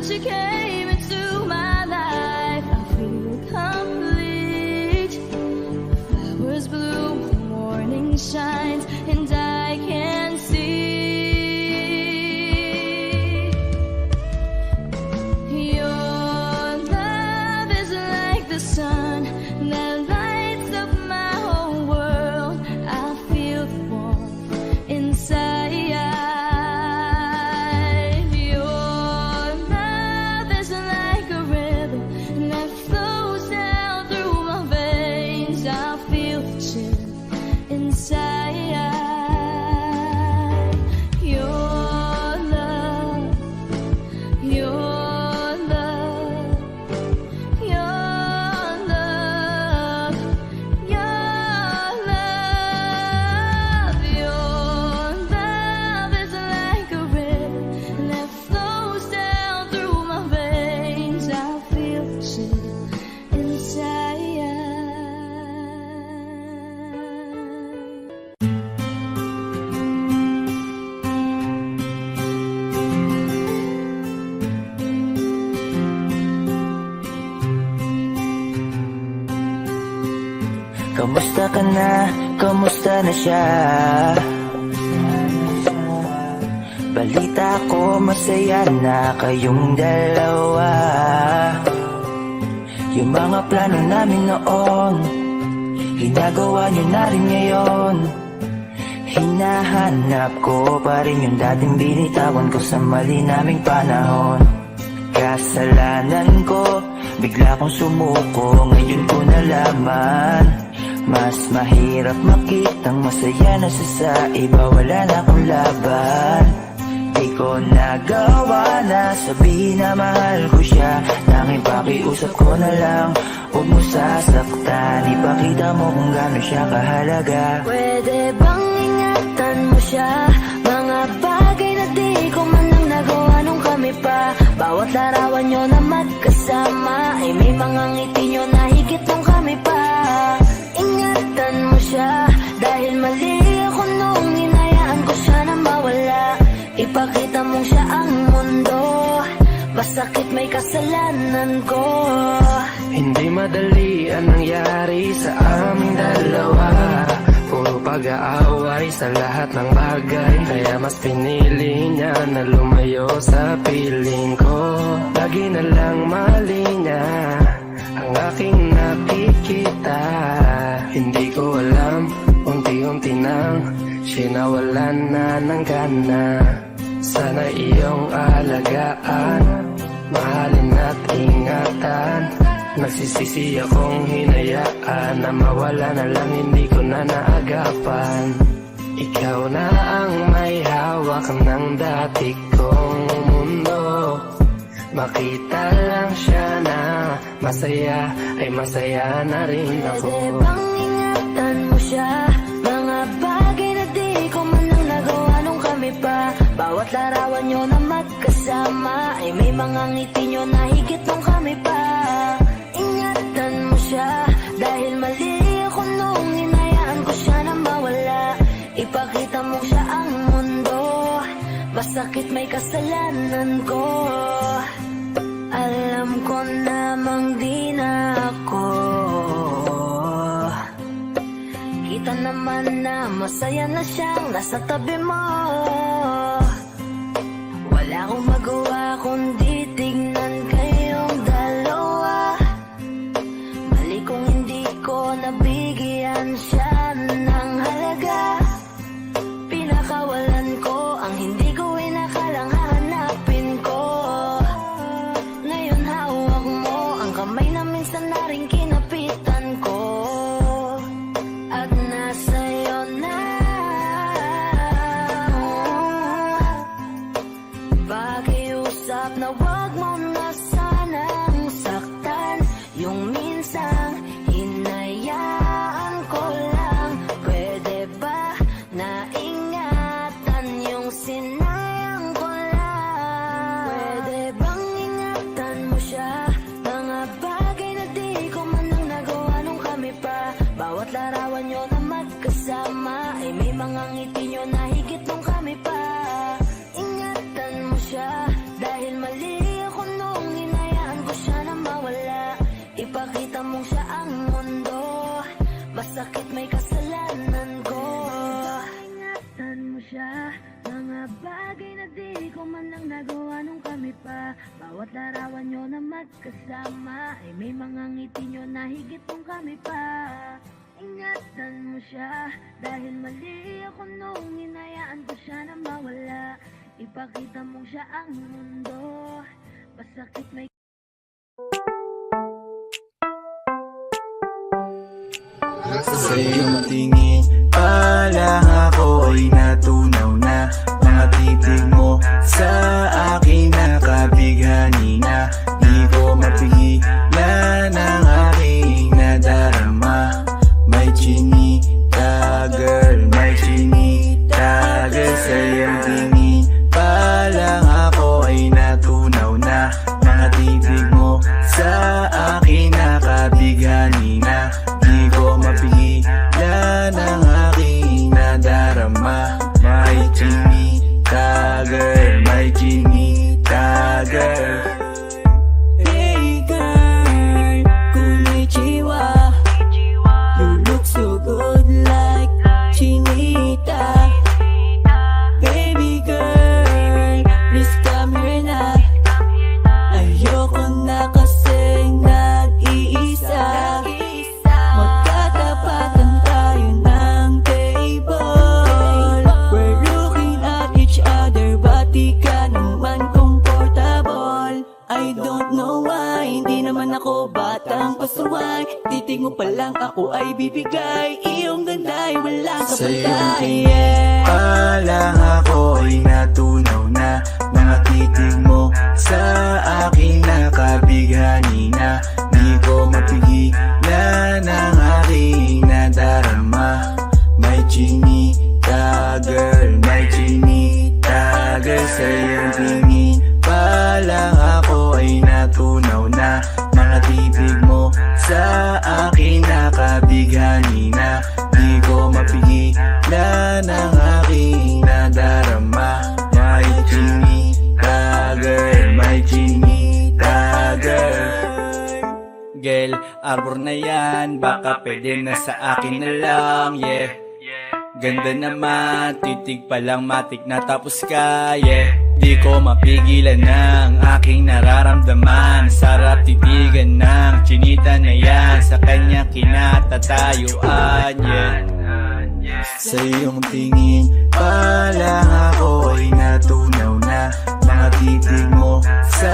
You came into my life, I feel complete. The flowers bloom, the morning shines, and I can see. Your love is like the sun that lights up my whole world. I feel the warmth inside. Kamusta ka na? Kamusta na siya? Balita ko masaya na kayong dalawa. Yung mga plano namin noon, ginagawa niyo na rin ngayon. Hinahanap ko pa rin yung dating binitawan ko sa mali naming panahon. Kasalanan ko, bigla kong sumuko, ngayon ko nalaman. Mas mahirap makitang masaya na siya sa iba, wala na akong laban. Di ko nagawa na sabihin na mahal ko siya, tanging pakiusap ko na lang, huwag mo sasaktan. Ipakita mo kung gaano siya kahalaga. Pwede bang ingatan mo siya? Mga bagay na di ko man lang nagawa nung kami pa. Bawat larawan nyo na magkasama ay may mga ngiti nyo na higit nung kami pa. Ingatan mo siya, dahil mali ako nung hinayaan ko siya na mawala. Ipakita mong siya ang mundo, masakit may kasalanan ko. Hindi madali ang nangyari sa aming dalawa. puro pag-aaway sa lahat ng bagay. Kaya mas pinili niya na lumayo sa piling ko. Lagi na lang mali niya ang aking nakikita. Hindi ko alam, unti-unti nang sinawalan na ng gana. Sana iyong alagaan, mahalin at ingatan. Nagsisisi akong hinayaan na mawala na lang, hindi ko na naagapan. Ikaw na ang may hawak ng dati kong mundo. Makita lang siya na masaya, ay masaya na rin ako. Pwede bang ingatan mo siya? Mga bagay na di ko man lang nagawa nung kami pa. Bawat larawan nyo na magkasama, ay may mga ngiti nyo na higit nung kami pa. Ingatan mo siya, dahil mali ako nung hinayaan ko siya na mawala. Ipakita mo siya ang mundo, masakit may kasalanan ko. Alam ko namang di na ako. Kita naman na masaya na siyang nasa tabi mo. Wala akong magawa kundi tignan kayong dalawa. Mali kung hindi ko nabigyan siya ng halaga. Pinakawalan ko ang hindi ko inakalang hahanapin ko. Ngayon hawak mo ang kamay na minsan na rin kinapitan ko. At nasa'yo na. Pakiusap na wag mo na sanang saktan. Yung minsang hinayaan ko lang. Pwede ba na ingatan yung sinayang ko lang? Pwede bang ingatan mo siya? Mga bagay na di ko man lang nagawa nung kami pa. Bawat larawan nyo na magkasama, ay may mga ngiti nyo na higit nung kami pa. Ingatan mo siya, dahil mali ako nung hinayaan ko siya na mawala. Ipakita mong siya ang mundo, masakit may kasalanan ko. Ingatan mo siya, mga bagay na di ko man lang nagawa nung kami pa. Bawat larawan nyo na magkasama, ay may mga ngiti nyo na higit nung kami pa. Ingatan mo siya, dahil mali ako nung hinayaan ko siya na mawala. Ipakita mong siya ang mundo, masakit may Sa iyong tingin pa lang ako ay natunaw na. Mga titig mo sa akin nakabighani na. Di ko mapigilan ang aking nadarama. May chinita girl, may chinita girl. Sa iyong tingin pa lang ako ay natunaw na. Mga titig mo sa akin nakabighani na. Di ko mapigilan ang aking nadarama. May chinita girl, may chinita girl. Hey girl, konnichiwa. You look so good like Chinita. Baby girl, please come here na. Ayoko na kasing nag-iisa. Magkatapatan tayo ng table. We're looking at each other, but di ka naman comfortable. I don't know why, hindi naman ako batang pasuway. Titig mo pa lang ako ay bibigay. Iyong ganda ay walang Sa iyong kapatay. tingin pa lang ako ay natunaw na. Mga titig mo sa akin nakabighani na. Di ko mapigilan ang aking nadarama. May chinita girl, may chinita girl. Sa iyong tingin pa lang ako ay natunaw na. Mga titig mo sa akin nakabighani na. Di ko mapigilan ang aking nadarama. May chinita girl, may chinita girl. Girl, arbor na yan, baka pwede na sa akin na lang, yeah. Ganda naman, titig pa lang matik na tapos ka, yeah. Di ko mapigilan ng aking nararamdaman. Sarap titigan ng chinita na yan, sa kanya kinatatayuan, yeah. Sa iyong tingin pa lang ako ay natunaw na. Mga titig mo sa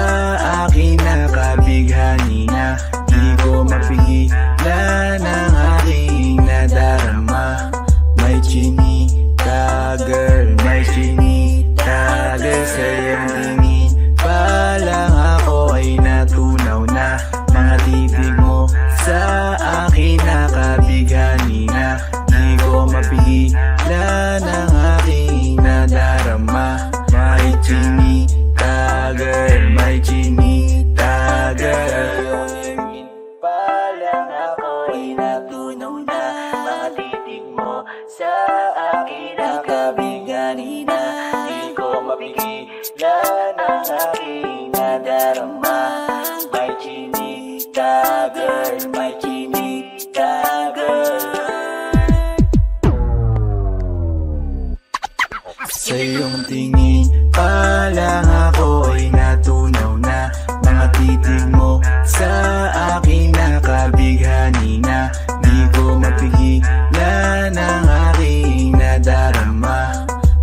akin nakabighani na. Di ko mapigilan ang aking nadarama. May chinita girl, may chinita girl. Sa iyong tingin pa lang ako ay natunaw na. Mga titig mo sa akin nakabighani na. Di ko mapigilan ang aking nadarama. May chinita girl, may chinita girl. Pa lang ako ay natunaw na. Mga titig mo sa akin nakabighani na. Di ko mapigilan ang aking nadarama. May chinita girl, may chinita girl. Sa iyong tingin pa lang ako ay natunaw na. Mga titig mo sa akin nakabighani na. Di ko mapigilan ang aking nadarama.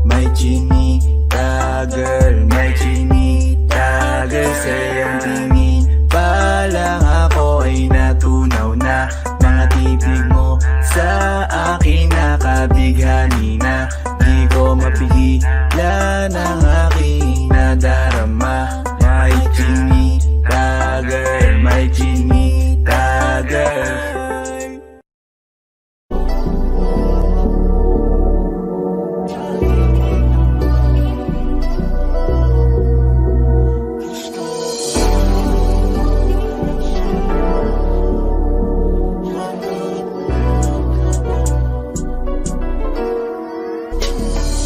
May chinita girl, may chinita girl. Sa iyong tingin pa lang ako ay natunaw na. Mga titig mo sa akin nakabighani na. Di ko mapigilan ang aking nadarama. May chinita girl, may chinita girl.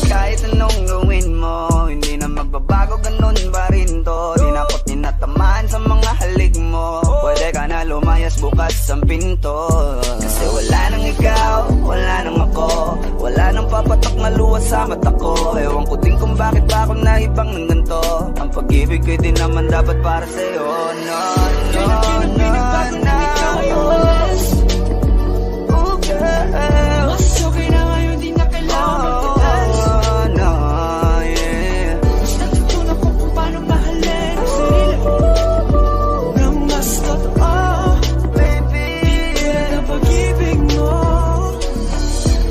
Kahit anong gawin mo, hindi na magbabago, ganun pa rin to. Di na ako't ninatamaan sa mga halik mo. Pwede ka na lumayas, bukas ang pinto. Kasi wala nang ikaw, wala nang ako. Wala nang papatak na luha sa mata ko. Ewan ko din kung bakit pa ako naibang ng ganito. Ang pag-ibig ko'y di naman dapat para sa'yo. No, no, no, no. Oh girl, Mas okay na ngayon, di na kailangan magtaas. no, yeah. Mas natutunan ko kung paano mahalin ang sarili nang mas totoo. Baby, Ang pag-ibig mo.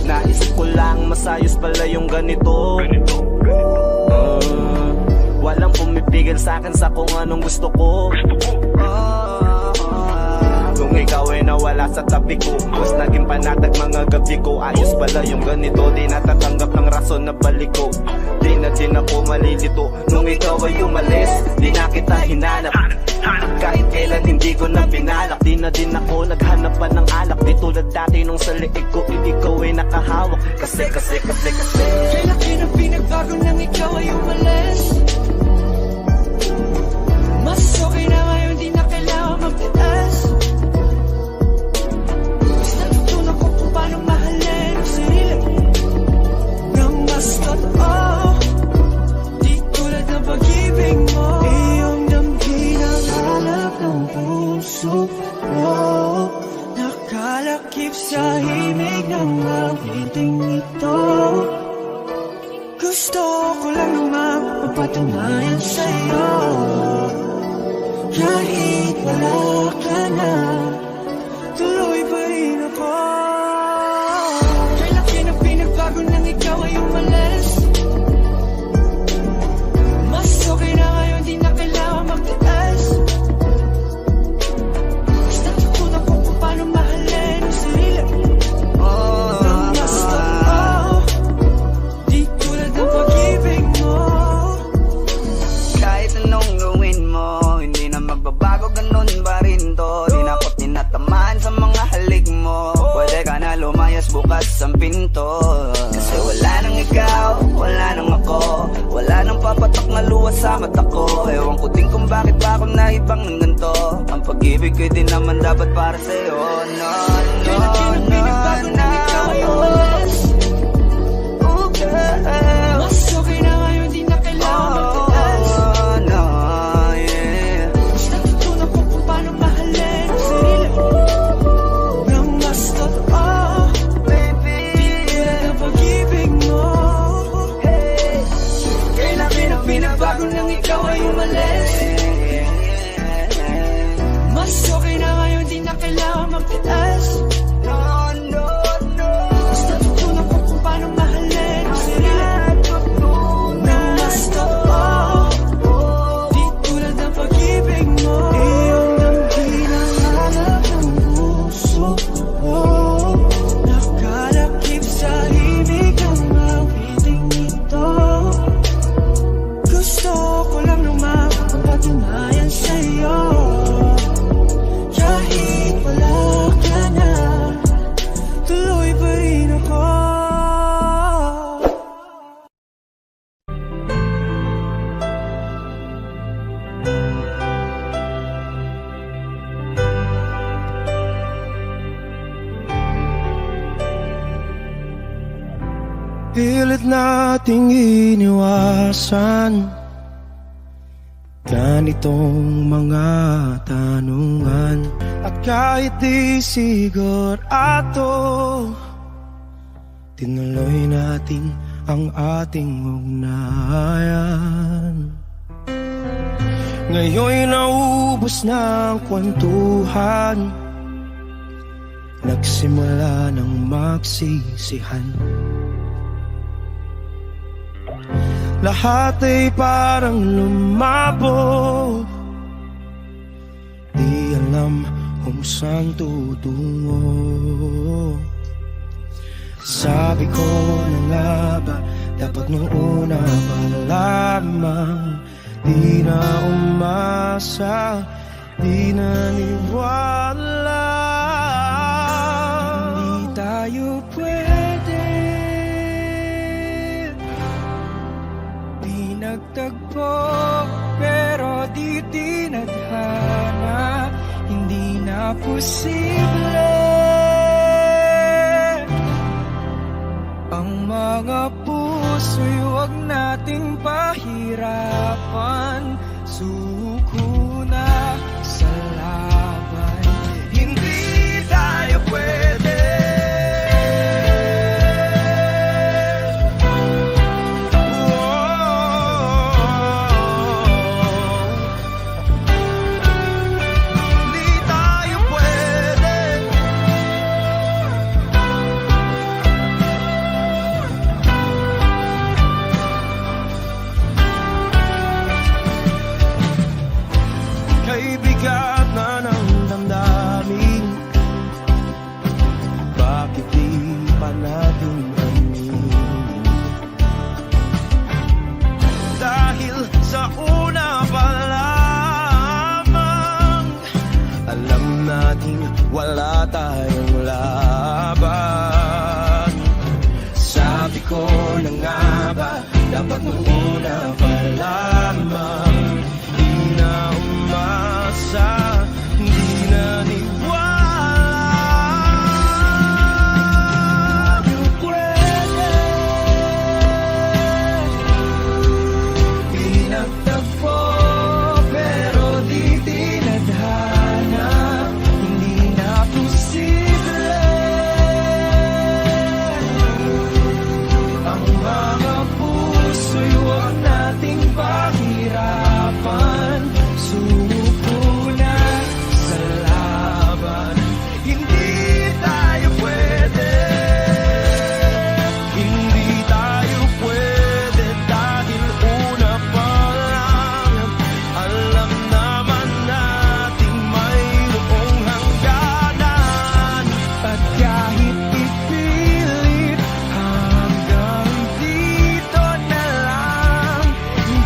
Naisip ko lang masayos pala yung ganito. Walang pumipigil sa'kin sa kung anong gusto ko. Kung ikaw ay nawala sa tabi ko, mas naging panatag mga gabi ko. Ayos pala yung ganito, di natatanggap ng rason na balik ko. Di na din ako malilito nung ikaw ay umalis. Di na kita hinanap, kahit kailan hindi ko na pinalak. Di na din ako naghanap pa ng alak. Di tulad dati nung sa liig ko, ikaw ay nakahawak. Kasi Kailan na pinagbago nang ikaw ay umalis. Mas okay na ngayon, di na kailangan magtaas. Mas natutunan ko kung paano mahalin ang sarili nang mas totoo. Di tulad ng pag-ibig mo. Iyong damhin ang hanap ng puso mo. Nakalakip sa himig ng awiting ito. Gusto ko lang naman mapatunayan sa'yo. Kahit wala ka na, tuloy pa rin ako. Kailan na pinagbago nang ikaw ay umalis. Mas okay na ngayon, di na kailangan magtaas. Mas natutunan ko kung paano mahalin ang sarili nang mas totoo. Di tulad ng pag-ibig mo. kahit anong gawin mo, hindi na magbabago, ganun pa rin to. Di na ako't ninatamaan sa mga halik mo. Pwede ka na lumayas, bukas ang pinto. Kasi wala nang ikaw, wala nang ako. Wala nang papatak na luha sa mata ko. Ewan ko din kung bakit pa ako naibang ng ganito. Ang pag-ibig ko'y di naman dapat para sa'yo. No, no, no, no, no. bago nang ikaw ay umalis. Mas okay na ngayon, di na kailangan magtiis. Basta tutunan ko kung paano mahalin ang sarili nang mas kapal. Di tulad ng pag-ibig mo, iyong damhilang hanap ng puso ko. Nakalakip sa himig ang awiting ito. Gusto ko lang nung makapatunayan sa'yo, kahit wala ka na, tuloy pa rin ako. Pilit nating iniwasan ganitong mga tanungan. At kahit di sigurado, tinuloy natin ang ating ugnayan. Ngayon'y naubos na ang kwentuhan, nagsimula ng magsisihan. Lahat ay parang lumabo, di alam kung saan tutungo. Sabi ko na nga ba, dapat nung una pa lamang, di na umasa, di naniwala. Hindi tayo pwede, di nagtagpo, pero di tinadhana. Hindi na posible ang mga puso'y huwag nating pahirapan. Suko na sa laban, hindi tayo pwede. Bigat na ng damdamin, bakit di pa natin aminin? Dahil sa una pa lamang, alam natin wala tayong laban. Sabi ko na nga ba, dapat nung una pa lamang, di na umasa, hindi naniwala. Di pwede, pinagtagpo, pero di tinadhana. Hindi na posible ang mga puso'y huwag nating pahirapan. Suko na sa laban, hindi tayo pwede. Hindi tayo pwede dahil una pa lang, alam naman natin mayroong hangganan. At kahit ipilit, hanggang dito na lang,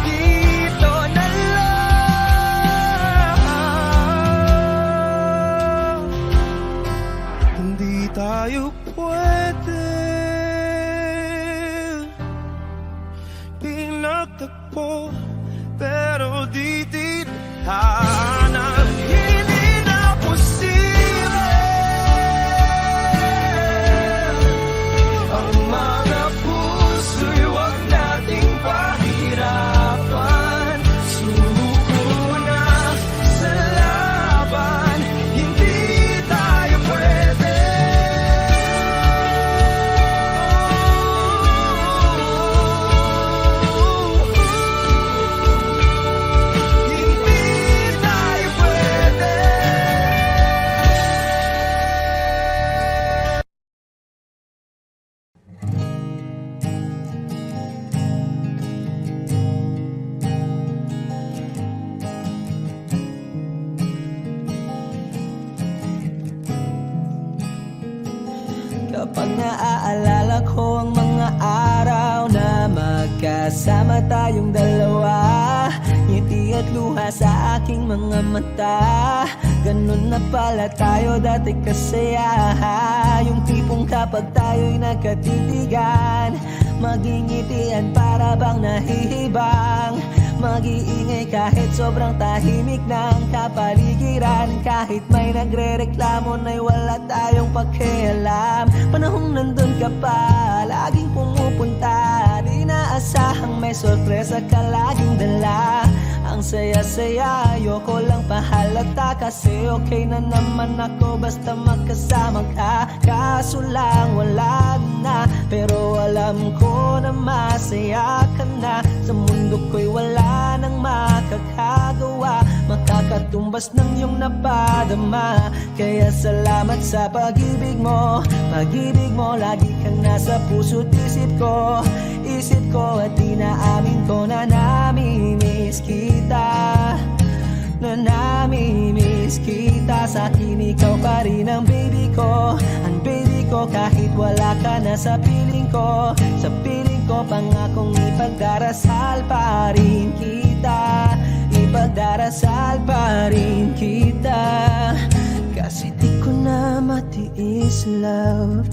dito na lang. Hindi tayo pwede, pinagtagpo, pero di tinadhana. Hindi na posible ang mga puso'y huwag nating pahirapan. Suko na sa laban, hindi tayo pwede. magkasama tayong dalawa. Ngiti at luha sa aking mga mata. Ganun na pala tayo dati kasaya. Yung tipong kapag tayo'y nagkatitigan, magingitian para bang nahihibang. Mag-iingay kahit sobrang tahimik ng kapaligiran. Kahit may nagre-reklamo na'y wala tayong pakialam. Panahong nandun ka pa, laging pumupunta. Di naasahang may sorpresa ka laging dala. Ang saya-saya, ayoko lang pahalata. Kasi okay na naman ako basta magkasama ka. Kaso lang wala na, pero alam ko na masaya ka na. Sa mundo ko'y wala nang makakagawa, makakatumbas ng iyong napadama. Kaya salamat sa pag-ibig mo. Pag-ibig mo, lagi kang nasa puso't isip ko. Isip ko at inaamin ko na namimiss kita. Na namimiss kita. Sa akin ikaw pa rin ang baby ko. Ang baby ko kahit wala ka na sa piling ko. Sa piling ko pangakong ipagdarasal pa rin kita. Ipagdarasal pa rin kita. Kasi di ko na matiis love.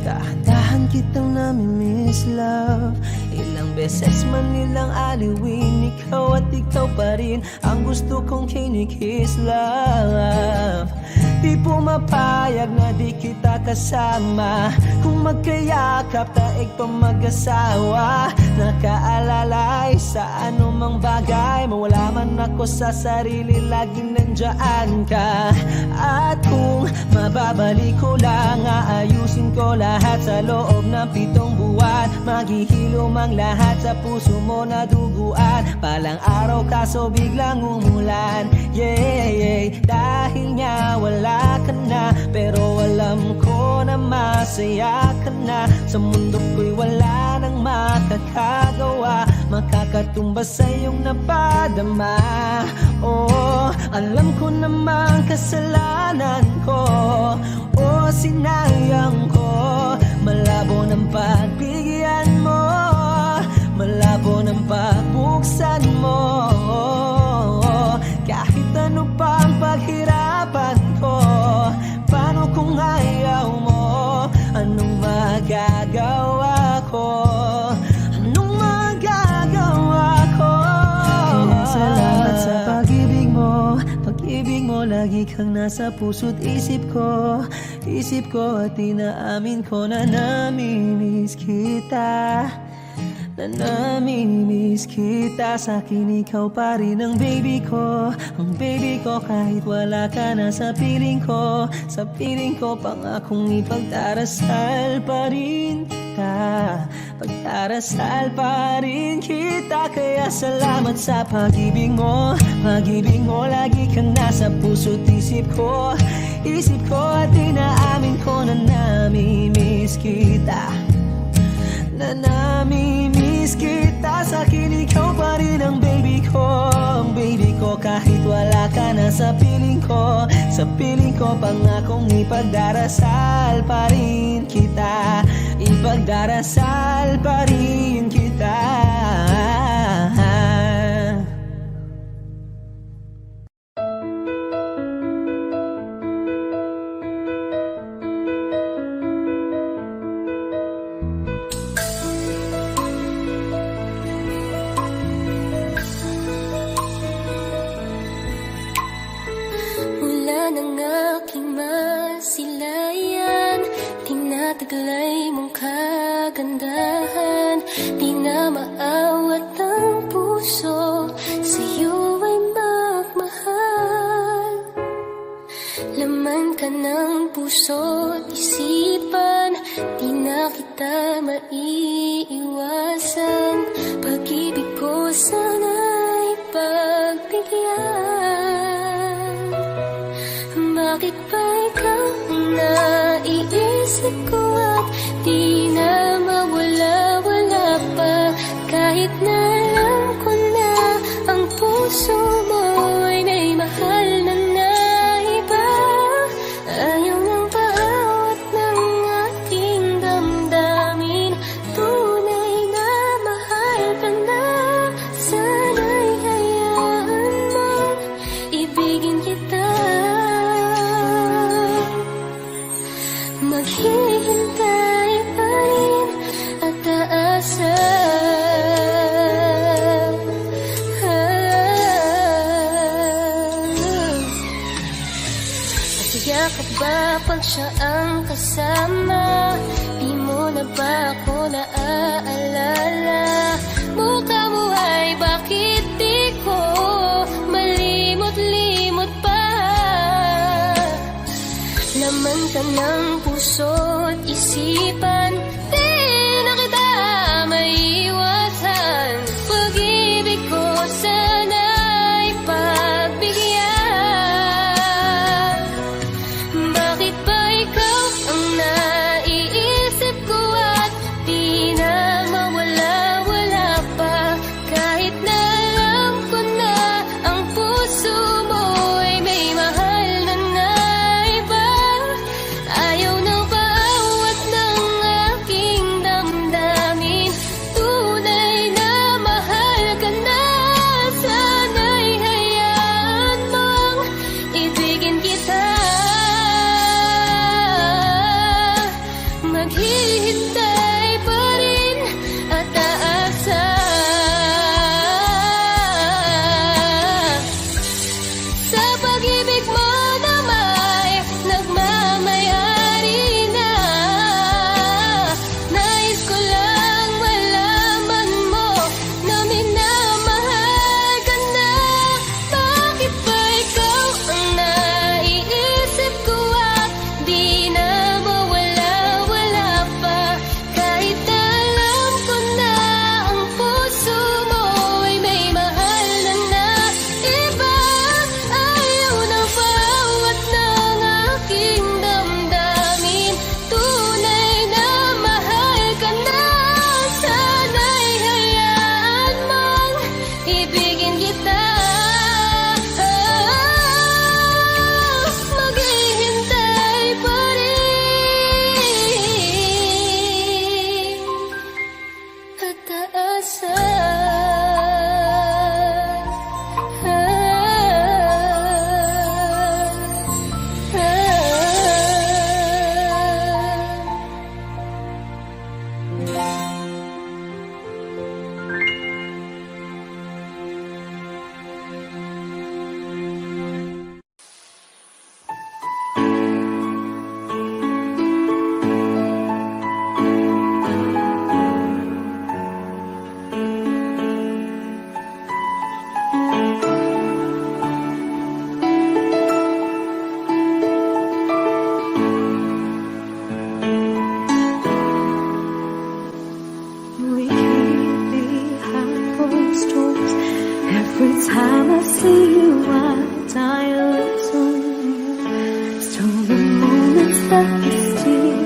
Dahan-dahan kitang namimiss love. Ilang beses man nilang aliwin, ikaw at ikaw pa rin ang gusto kong kinikiss love. Di pumapayag na di kita kasama. Kung magkayakap taig pa mag-asawa. Nakaalalay sa anumang bagay. Mawala man ako sa sarili, laging nandyan ka. At kung mababalik ko lang, aayusin ko lahat sa loob ng 7 buwan. Maghihilom ang lahat sa puso mo na duguan. Palang araw kaso biglang umulan. Yeah, yeah. Dahil nga wala ka na, pero alam ko na masaya ka na. Sa mundo ko'y wala nang makakagawa, makakatumbas sa iyong napadama. Oh, alam ko namang kasalanan ko. Oh, sinayang ko. Malabo ng pagbigyan mo, malabo ng pagbuksan mo. Kahit ano pang paghirapan ko, paano kung ayaw mo? Anong magagawa ko? Anong magagawa ko? Kaya salamat sa pag-ibig mo. Pag-ibig mo, lagi kang nasa puso't isip ko. Isip ko at inaamin ko na namimiss kita. Na namimiss kita. Sa akin ikaw pa rin ang baby ko. Ang baby ko kahit wala ka na sa piling ko. Sa piling ko pangakong ipagdarasal pa rin kita. Pagdarasal pa rin kita. Kaya salamat sa pag-ibig mo. Pag-ibig mo, lagi kang nasa puso't isip ko. Isip ko at inaamin ko na namimiss kita. Na namimiss kita. Sa akin ikaw pa rin ang baby ko. Ang baby ko kahit wala ka na sa piling ko. Sa piling ko pangakong ipagdarasal pa rin kita. Ipagdarasal pa rin kita. Ng aking masilayan, tinataglay mong kagandahan. Di na maawat ang puso, sa'yo ay magmahal. Laman ka ng puso't isipan, di na kita maiiwasan. Pag-ibig ko sana'y pagbigyan. Bakit ba ikaw ang naiisip ko at di na mawala-wala pa? Kahit na alam ko na ang puso mo ay may mahal na iba. Ayaw ng paawat ng ating damdamin. Tunay na mahal ka na. ka ba pag siya ang kasama? Di mo na ba ako naaalala? Mukha mo ay bakit di ko malimot-limot pa? Laman ka ng puso't isipan, di na kita maiwasan. Pag-ibig ko sana'y pagbigyan. Bakit ba ikaw ang naiisip ko at di na mawala-wala pa? Kahit na alam ko na ang puso mo'y may mahal na iba. Ayaw ng bawat ng aking damdamin. Tunay na mahal ka na. Sana'y hayaan mong ibigin kita. Maghihintay pa rin at aasa. Sa pag-ibig mo na may nagmamayari na. Nais ko lang malaman mo na minamahal ka na. Bakit ba ikaw ang naiisip ko at di na mawala-wala pa? Kahit na alam ko na ang puso mo'y may mahal na iba. Ayaw ng bawat ng aking damdamin. Tunay na mahal ka na. Sana'y hayaan mong ibigin kita. Maghihintay pa rin at aasa. We keep behind closed doors. Every time I see you, I die a little. Still the moments that you steal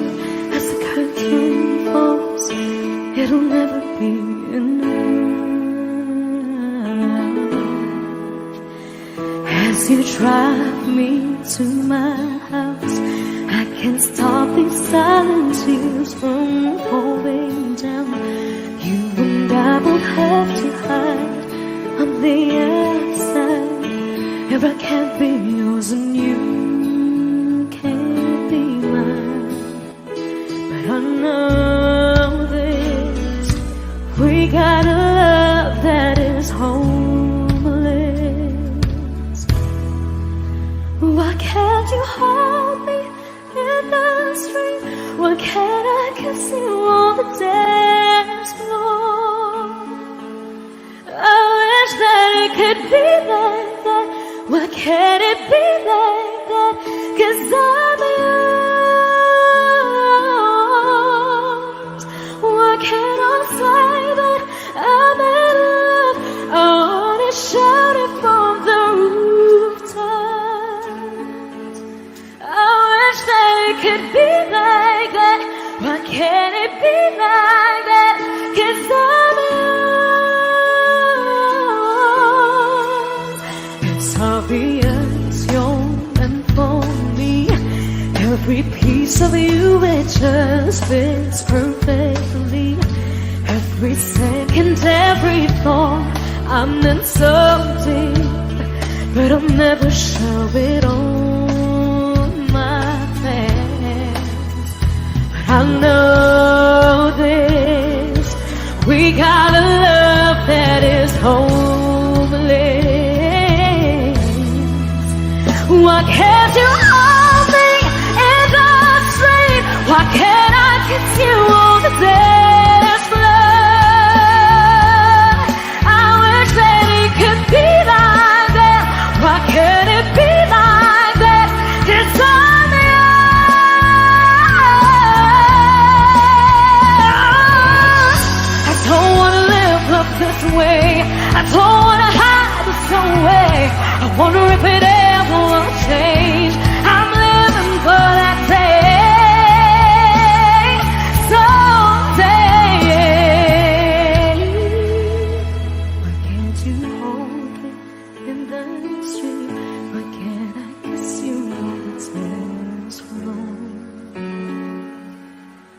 as the curtain falls. It'll never be enough. As you drive me to my house, I can't stop these silent tears from falling down. You and I both have to hide on the outside. If I can't be yours and you can't be mine. But I know this, we got a love that is homeless. Why can't you hold me in the street? Why can't I kiss you on the dance floor? I wish that it could be like that. Why can't it be like that? 'Cause I'm yours. Why can't I say that I'm in love? I wanna shout it from the rooftop. I wish that it could be like that. Why can't it be like that? 'Cause I'm yours. It's obvious you're meant for me. Every piece of you, it just fits perfectly. Every second, every thought, I'm in so deep, but I'll never show it on my face. But I know this, we got a love that is homeless. Why can't you hold me you on the dance floor. I wish that it could be like that. Why can't it be like that? It's on me. I don't wanna live up this way. I don't wanna hide this away. I wonder if it ever will change. I'm living for that day, someday. Why can't you hold me in the street? Why can't I kiss you on the dance floor?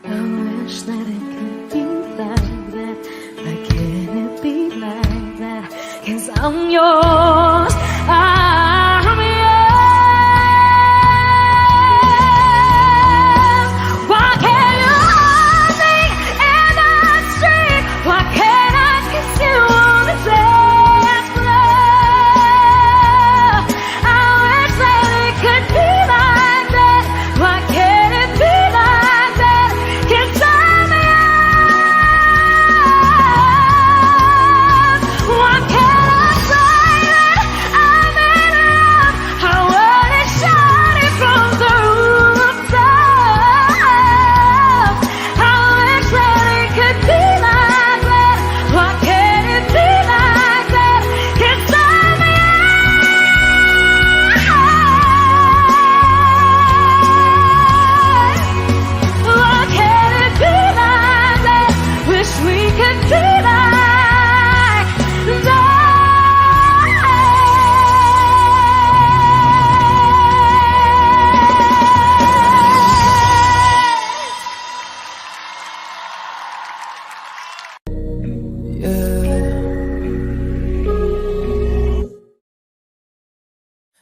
I wish that it could be like that. Why can't it be like that? 'Cause I'm yours, I'm yours. Why can't you hold me in the street? Why can't I kiss you on the dance floor? I wish that it could be like that. Why can't it be like that? 'Cause I'm yours. Why can't I say that I'm in love? I wanna shout it from the rooftop. I wish that it could be like that. Why can't it be like that? 'Cause I'm yours. Why can't it be like that? Wish we could be like that.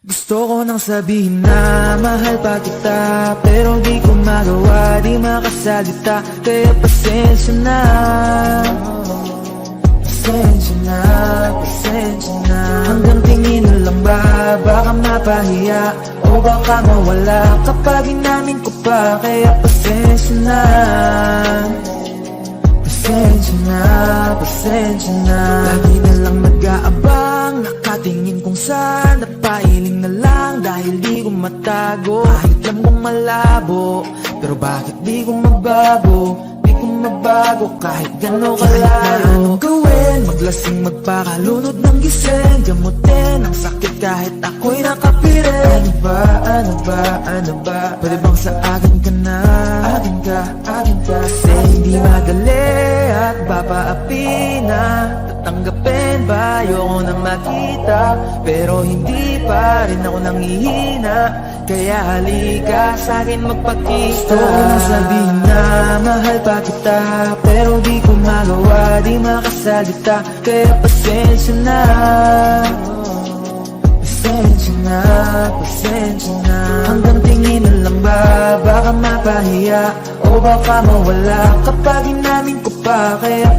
Gusto ko nang sabihin na mahal pa kita, pero di ko magawa, di makasalita. Kaya pasensya na, pasensya na, pasensya na. Hanggang tingin na lang ba, baka mapahiya o baka mawala kapag inamin ko pa. Kaya pasensya na, pasensya na, pasensya na. Lagi na lang nag-aabang, nakatingin kung saan, napailing na lang dahil di ko matago. Kahit alam kong malabo, pero bakit di ko mabago? Di ko mabago kahit gano'n kalaro. Gawin, maglasing, magpakalunod ng gising, gamutin ang sakit kahit ako'y nakapirin. Ano ba, ano ba, ano ba? Pwede bang sa akin ka na? Akin ka, akin ka. Kasi hindi madali at papaapi na. Tatanggapin ba? Ayoko nang makita, pero hindi pa rin ako nangihina. Kaya halika sa'kin magpakita. Gusto ko nang sabihin na mahal pa kita, pero di ko magawa, di makasalita. Kaya pasensya na, pasensya na, pasensya na. Hanggang tingin na lang ba, baka mapahiya o baka mawala kapag inamin ko pa. Kaya